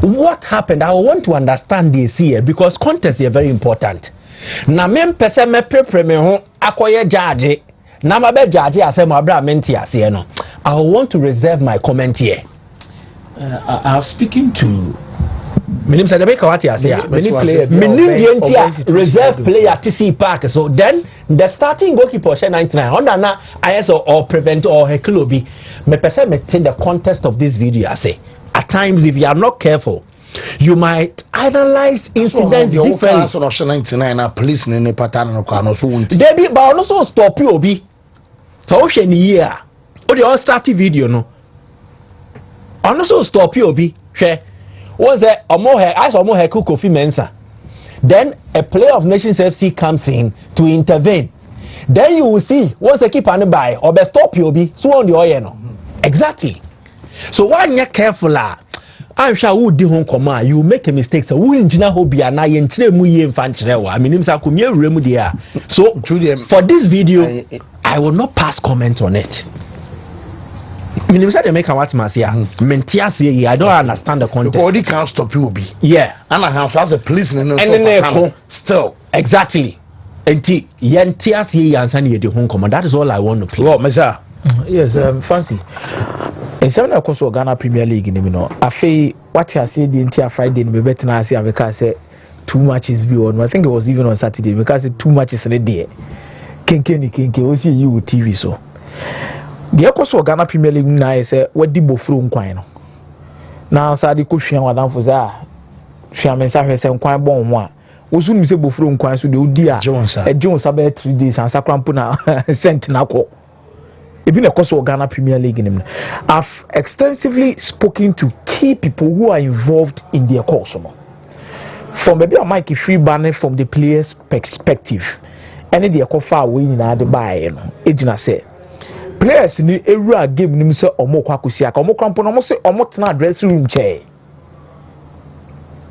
S4: What happened? I want to understand this here because context is very important. Na men pese me prepare me ho akoye judge. Na ma be judge asem abra menti ase no. I want to reserve my comment here.
S2: I have speaking to
S4: Minim say make what you say. Minim the reserve player TC Park. So then the starting goalkeeper share 99. Under na ISO or prevent or heckle be. Me pese me take the context of this video I say. At times if you are not careful, you might analyze incidents differently.
S1: So 99 police in pattern no kan so won't.
S4: They be but also stop you obi. So we ni year. O the all start video no. Also stop you obi. Hwe. Was there I saw Kofi Mensah. Then a player of Nations FC comes in to intervene. Then you will see once a keeper by or be stop you obi so on the oil no. Exactly. So when you're careful I'm sure who di hon koma you make a mistake so who njina ho bia na ye nkyere mu ye mfa nkyere wa menim sa komie wrem dia. So for this video I will not pass comment on it. Meaning say they make a what masia mentias ye I don't understand the context.
S1: The body can't stop you be.
S4: Yeah.
S1: And I have as a police in
S4: no
S1: still.
S4: Exactly. Enti yentias ye answer ye di hon koma. That is all I want to play.
S1: Well, Mesa.
S2: Yes, fancy. In seven of course Ghana Premier League in I feel what I said the entire Friday in better than I say because say too much is be on. I think it was even on Saturday because too much is in a day. Kenke we see you with TV so. The course of Ghana Premier League now say what di bofru nkwan no. Now say the coach hwan wadam for say hwan say nkwan bon ho a. Wosu nim say bofru nkwan so de odi a. Jones about 3 days and sakrampo na sent na ko. Even the course of Ghana Premier League in I've extensively spoken to key people who are involved in their course. From maybe a Mikey free banner from the players' perspective. Any the far away in the buy, Ejina say. Players in every game nim say omo kwakusia ka omo krampo no mo say omo tena dressing room chair.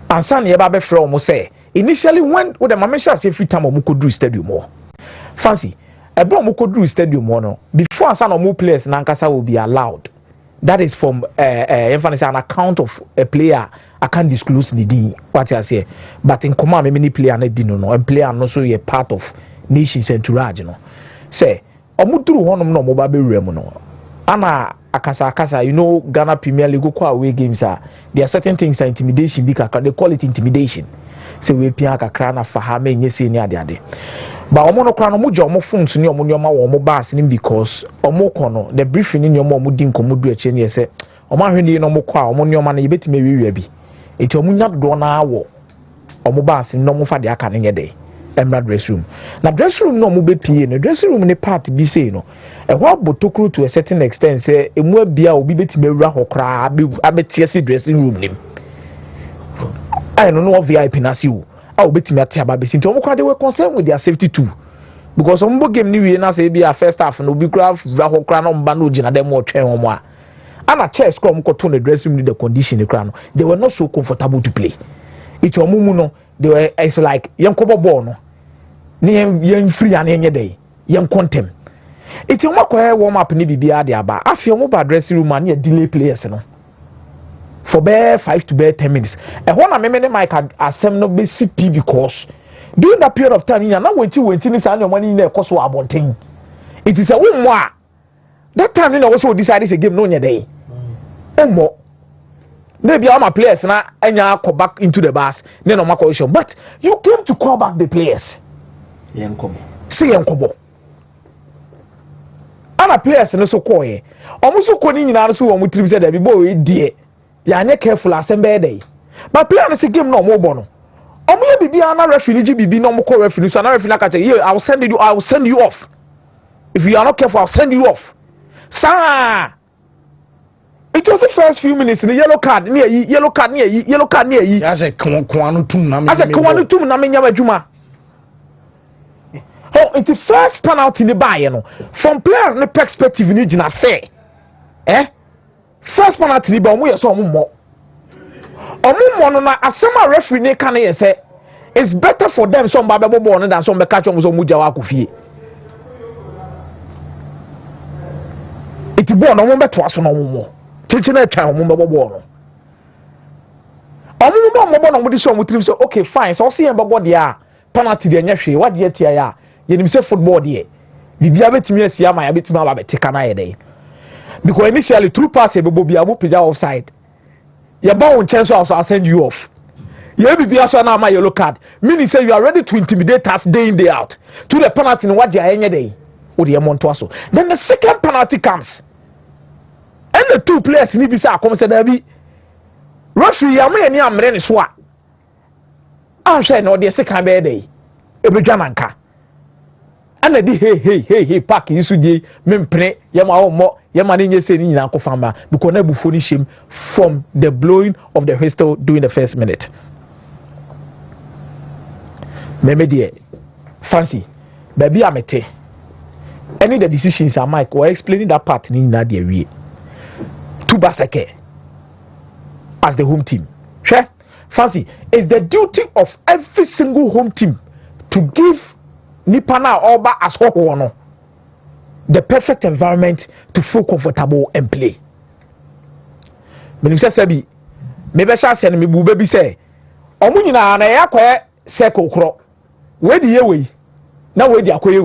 S2: Ansa na yeba be frɛ omo say initially when the mama say free time omo ko do stadium more. Fancy Ebron Mukodru Stadium no before some more players Nankasa will be allowed. That is from an account of a player. I can't disclose the D what I say. But in command many player na dino no and player no so a part of nations entourage no. Say omuduru honom no moba be rem no. Ana akasa you know Ghana Premier League go away games are there are certain things are intimidation because they call it intimidation. Say we pia kakra na fahame nyese ni ade. But omo no kra no mo je omo phones ni omo nyoma wo omo bus ni because omo kono the briefing ni nyoma omo di nkomo du ache ni ese omo ahwe ni no mo kwa omo nyoma na yebetime wiwia bi eti omo nya do na awo omo bus ni no mo fa de aka ne yede emra dress room na dress room no omo be pie no dress room ni part bi say no e ho abotokru to a certain extent say emu abia obi betime wura ho kra abetie si dressing room nim I don't know VIP na si o I bet me at Aba Basin. They were concerned with their safety too. Because some game new na say be a first half no be craft Raho Crown Banu Jina them more train on one. And a chair scrum got to the dressing room the condition the crown. They were not so comfortable to play. It's your mumuno, they were it's like young Kobo Bono. Young free and any day. Young contem. It's your warm up in the BBA aba. I feel mobile dressing room and delay players no. For bare 5 to 10 minutes. And when I remember my assembly no be CP because during that period of time, you know when you this and your money in the cost of abonting. It is a win more. That time you know also decided a game no day. More. Maybe all my players now and you call back into the bus. Then no question. But you came to call back the players. See Yankobo. And a players no so call ye. Almost so calling in answer when we trip said every boy dear. Ya anye careful assemble day. But player na say game no more bono. Omo ye bibi ana referee bibi no mo call referee so na referee na ka say I will send you off. If you are not careful I'll send you off. Sir. It was the first few minutes in the yellow card near yellow card near yi. I say kwanu tum na me. I say kwanu tum na me nya adwuma. Oh, it's the first penalty in the buy, you know. From players' perspective, you need to say, first penalty ni ba omo yeso omo mo no na asema referee ne kan ye say it's better for them some ba be ball no than some be catch omo so mu jawa akofie iti ball no mo beto aso no mo chichi na twa omo be ball no omo no mo di so omo trim so okay fine so see em be ball dia penalty de nya hwe what de tia ya ye nim say football de bibia betimi asia ma ya betimi aba betika na ye dey because initially through pass e be bobia mo pija offside ya ba won chance also send you off ya bibia so na ma yellow card meaning say you are ready to intimidate us day in day out to the penalty no what de ayenye dey o de monto aso then the second penalty comes and the two players ni bi say akom say da bi referee ya ma ni amre ni so a hwe na o de second be dey e be dwananka ana di hey park yisu die mempre yema omo yema ne nyese ni nyina ko famba because na bufo ni shim from the blowing of the whistle during the first minute meme die fancy baby amete any the decisions are Mike or explaining that part ni na die wie to Baseke as the home team sure fancy is the duty of every single home team to give nipa na oba as ho no the perfect environment to feel comfortable and play. Menim say sabi me be sha se no me bu ba bi say omu nyina na yakwa circle kro we di ye we na we di akoye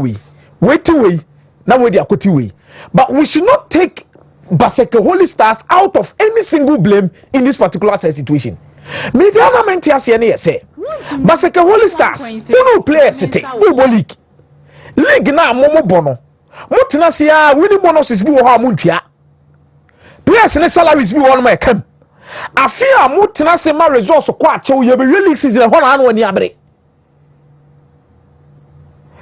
S2: we ti we na we di akoti we but we should not take Baseke Holy Stars out of any single blame in this particular situation. Me the ornament here na say Baseke Holy Stars who players city Ubo league na momo bono mutena se ya winning bonuses bi wo ha muntua players ne salaries bi wo no ma kam afia mutena se ma results ko achew ye be league season ho na ani abre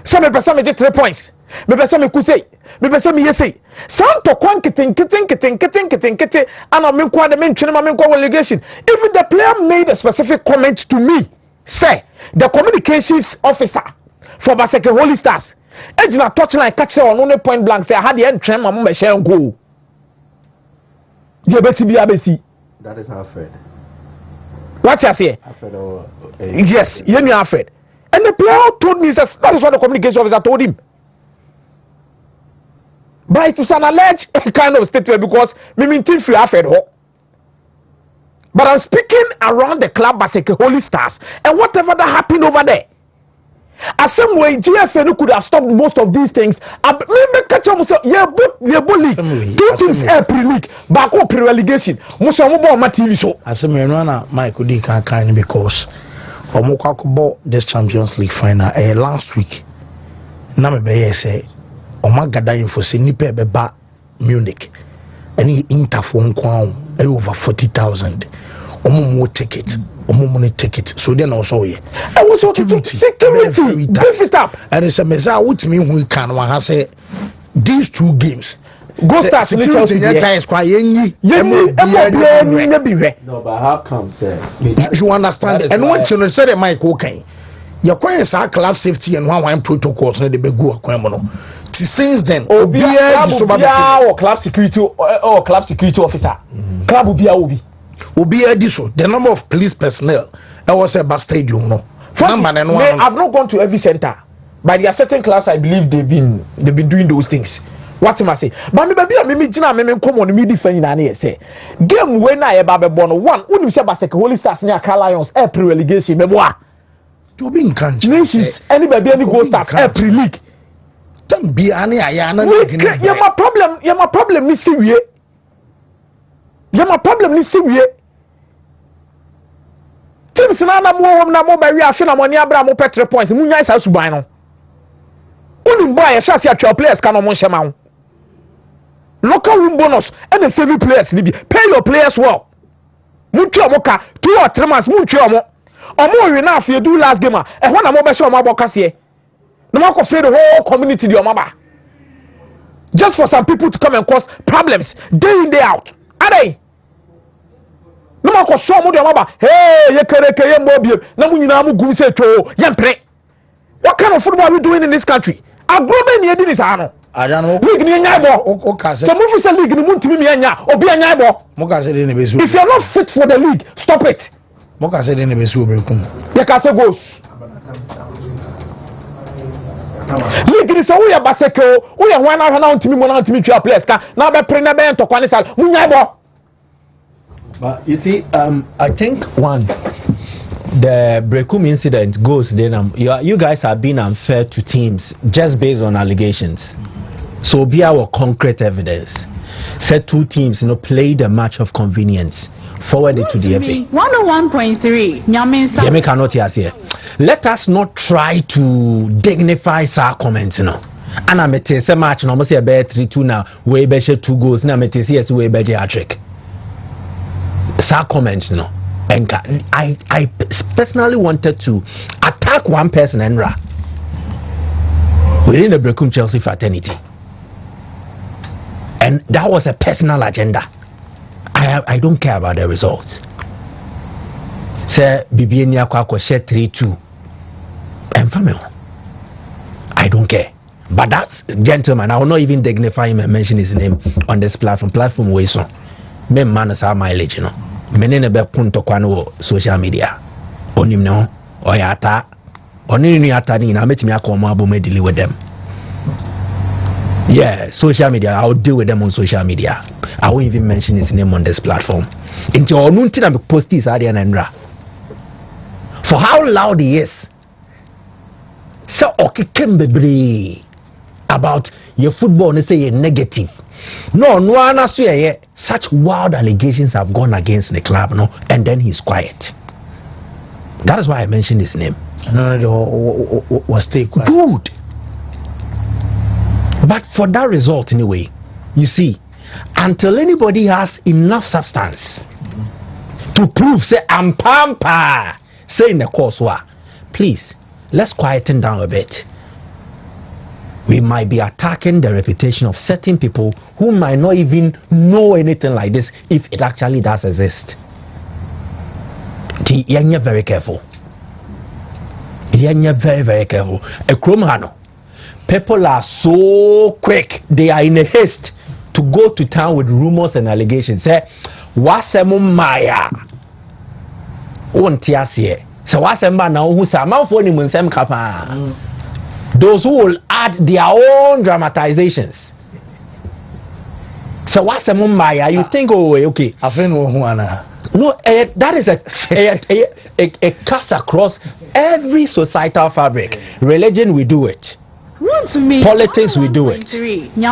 S2: se me pesa me 3 points me pesa me kusei me pesa me yesei santo kwanketen ana me kwa de me ntwene ma me kwa relegation even the player made a specific comment to me say the communications officer for Baseke Holy Stars ejina touchline catch on no point blank say I had the entren ma mo be share goal je besi bia besi
S3: that is Alfred
S2: what you say yes you me Alfred and the player told me says that is what the communication officer told him but it is an alleged kind of statement because me mean team free Alfred ho but I'm speaking around the club Baseke Holy Stars and whatever that happened over there. As some way GFN could have stopped most of these things. Me catch up so yeah league. Two teams pre-league, back up pre-relegation. Muso mo bo ma TV show.
S1: As me na Mike Odi kan because omo kwakobo this Champions League final last week. Na me be say omo gada info say nipa be ba Munich. Any Inter for nko over 40,000. Omo mo ticket. Money ticket so then also here security beef it up and it's a meza what me who can one say these two games go start security times kwa yenyi
S3: no but how come sir
S1: you understand and one thing say the mic okay your coin say club safety and one protocols no dey be go akwan mo no since then obiya di so ba be
S2: club security or club security officer club
S1: obi ediso the number of police personnel I was at Bas Stadium no
S2: I've not gone to every center but there are certain clubs I believe they've been doing those things what am I say but me baby me gina me come on me defend na na say game when na e ba be born one unim say Baseke Holy Stars near Accra Lions pre relegation me boa
S1: to be in country
S2: nations any baby any Gold Stars pre league
S1: tam bi ani aya na
S2: ya my problem ni siwie ya my problem ni siwie teams na mo ba wi afi na mo ni abra mo pet 3 points mu nyai sa suban no unim boy ya shase atwa players kan mo nhema ho local room bonus and the saving players ni bi pay your players well mu twa mo ka 2 or 3 months mu twa mo omo wi na afi do last game e ho na mo be she omo abokase no mo ko free the whole community di omo ba just for some people to come and cause problems day in day out adai no ma ko so mo de maba hey ye kereke ye mo biem na mu nyina mu gum se two ye mpre what kind of football are we doing in this country agrobe ni edi ni sa no League ni nyaibo. So move say league ni muntimi mi anya. Obi anyaibo. If you're not fit for the league, stop it.
S1: Moka say ne besu obrekum.
S2: You can say goals. League ni say we baseke o we wan na ntimi mo na ntimi twa players ka na be pre na be ntokwa ni sal. Munyaibo.
S4: But you see, I think the Brekum incident goes then. You guys have been unfair to teams just based on allegations. So be our concrete evidence. Said 2 teams, played a match of convenience. Forwarded to the FA.
S14: 101.3.
S4: Yemi cannot hear here. Let us not try to dignify our comments, And I met a match, and I say about 3-2 now. Way better 2 goals. Now I met a way better hat trick. Sir comments, and I personally wanted to attack one person, Enra, within the Brekum Chelsea fraternity, and that was a personal agenda. I don't care about the results. Say Bibiania Kwako share 3-2, and family. I don't care. But that's gentleman. I will not even dignify him and mention his name on this platform. Platform way so. Me man is our mileage, Menene be punto kwano social media. Onim no oyata. Oni ni ata ni na metimi akoma abo me deal with them. Yeah, social media. I'll deal with them on social media. I won't even mention his name on this platform. Until onunti na me post this area na nra. For how loud he is. So okikem bebre about your football and say you're negative. No, such wild allegations have gone against the club, and then he's quiet. That is why I mentioned his name.
S1: No, was stay quiet.
S4: Good. But for that result, anyway, you see, until anybody has enough substance to prove, say, I'm pampa, say in the course, please, let's quieten down a bit. We might be attacking the reputation of certain people who might not even know anything like this if it actually does exist. You're very careful. You're very, very careful. People are so quick. They are in a haste to go to town with rumors and allegations. Say, wasemu maya. Won't say, so wasema na who sa man for ni munsem kapa. Those who will add their own dramatizations. So what's the mumaya? You think, oh, okay. No, that is a cast across every societal fabric. Religion, we do it. Politics, we do it.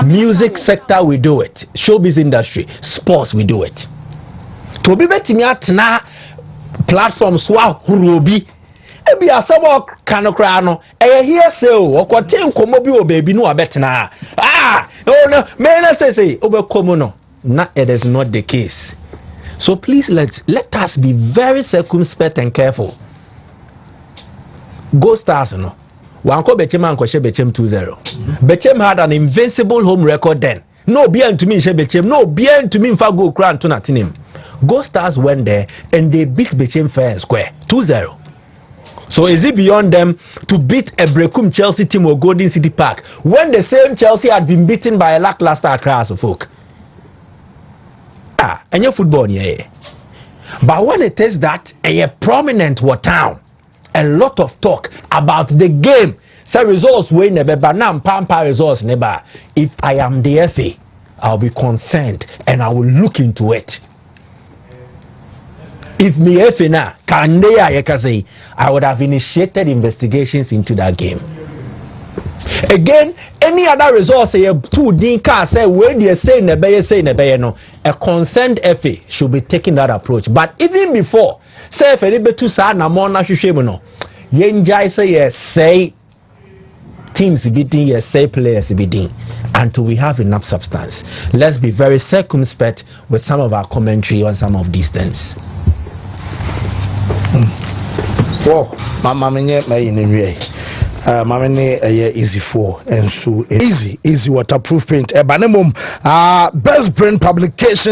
S4: Music sector, we do it. Showbiz industry, sports, we do it. To be better, na platforms wa hurubi. Ebi asabo kanokra no here say o okote nkomo bi o baby no abetena no me say obekomo no na it is not the case. So please let us be very circumspect and careful. Go Stars no wanko bechem anko she bechem 2-0. Bechem had an invincible home record then. No bien to me she bechem, no bien to me fa go crown to natin. Go Stars went there and they beat Bechem fair and square 2-0. So is it beyond them to beat a Brekum Chelsea team or Golden City Park when the same Chelsea had been beaten by a lackluster class of folk? And your football, yeah. But when it is that a prominent town, a lot of talk about the game. Say results we never, but now pampa results never. If I am the FA, I'll be concerned and I will look into it. If me FNA can say, I would have initiated investigations into that game. Again, any other resource say two dinka say when they say no, a concerned FA should be taking that approach. But even before, say if any betu sa na mo na hwehwe no, yenjai say yes, say teams beating, yes, say players beating, until we have enough substance. Let's be very circumspect with some of our commentary on some of these things.
S1: Oh, mama menye me mama ne easy for and so easy waterproof paint. Best brand publication.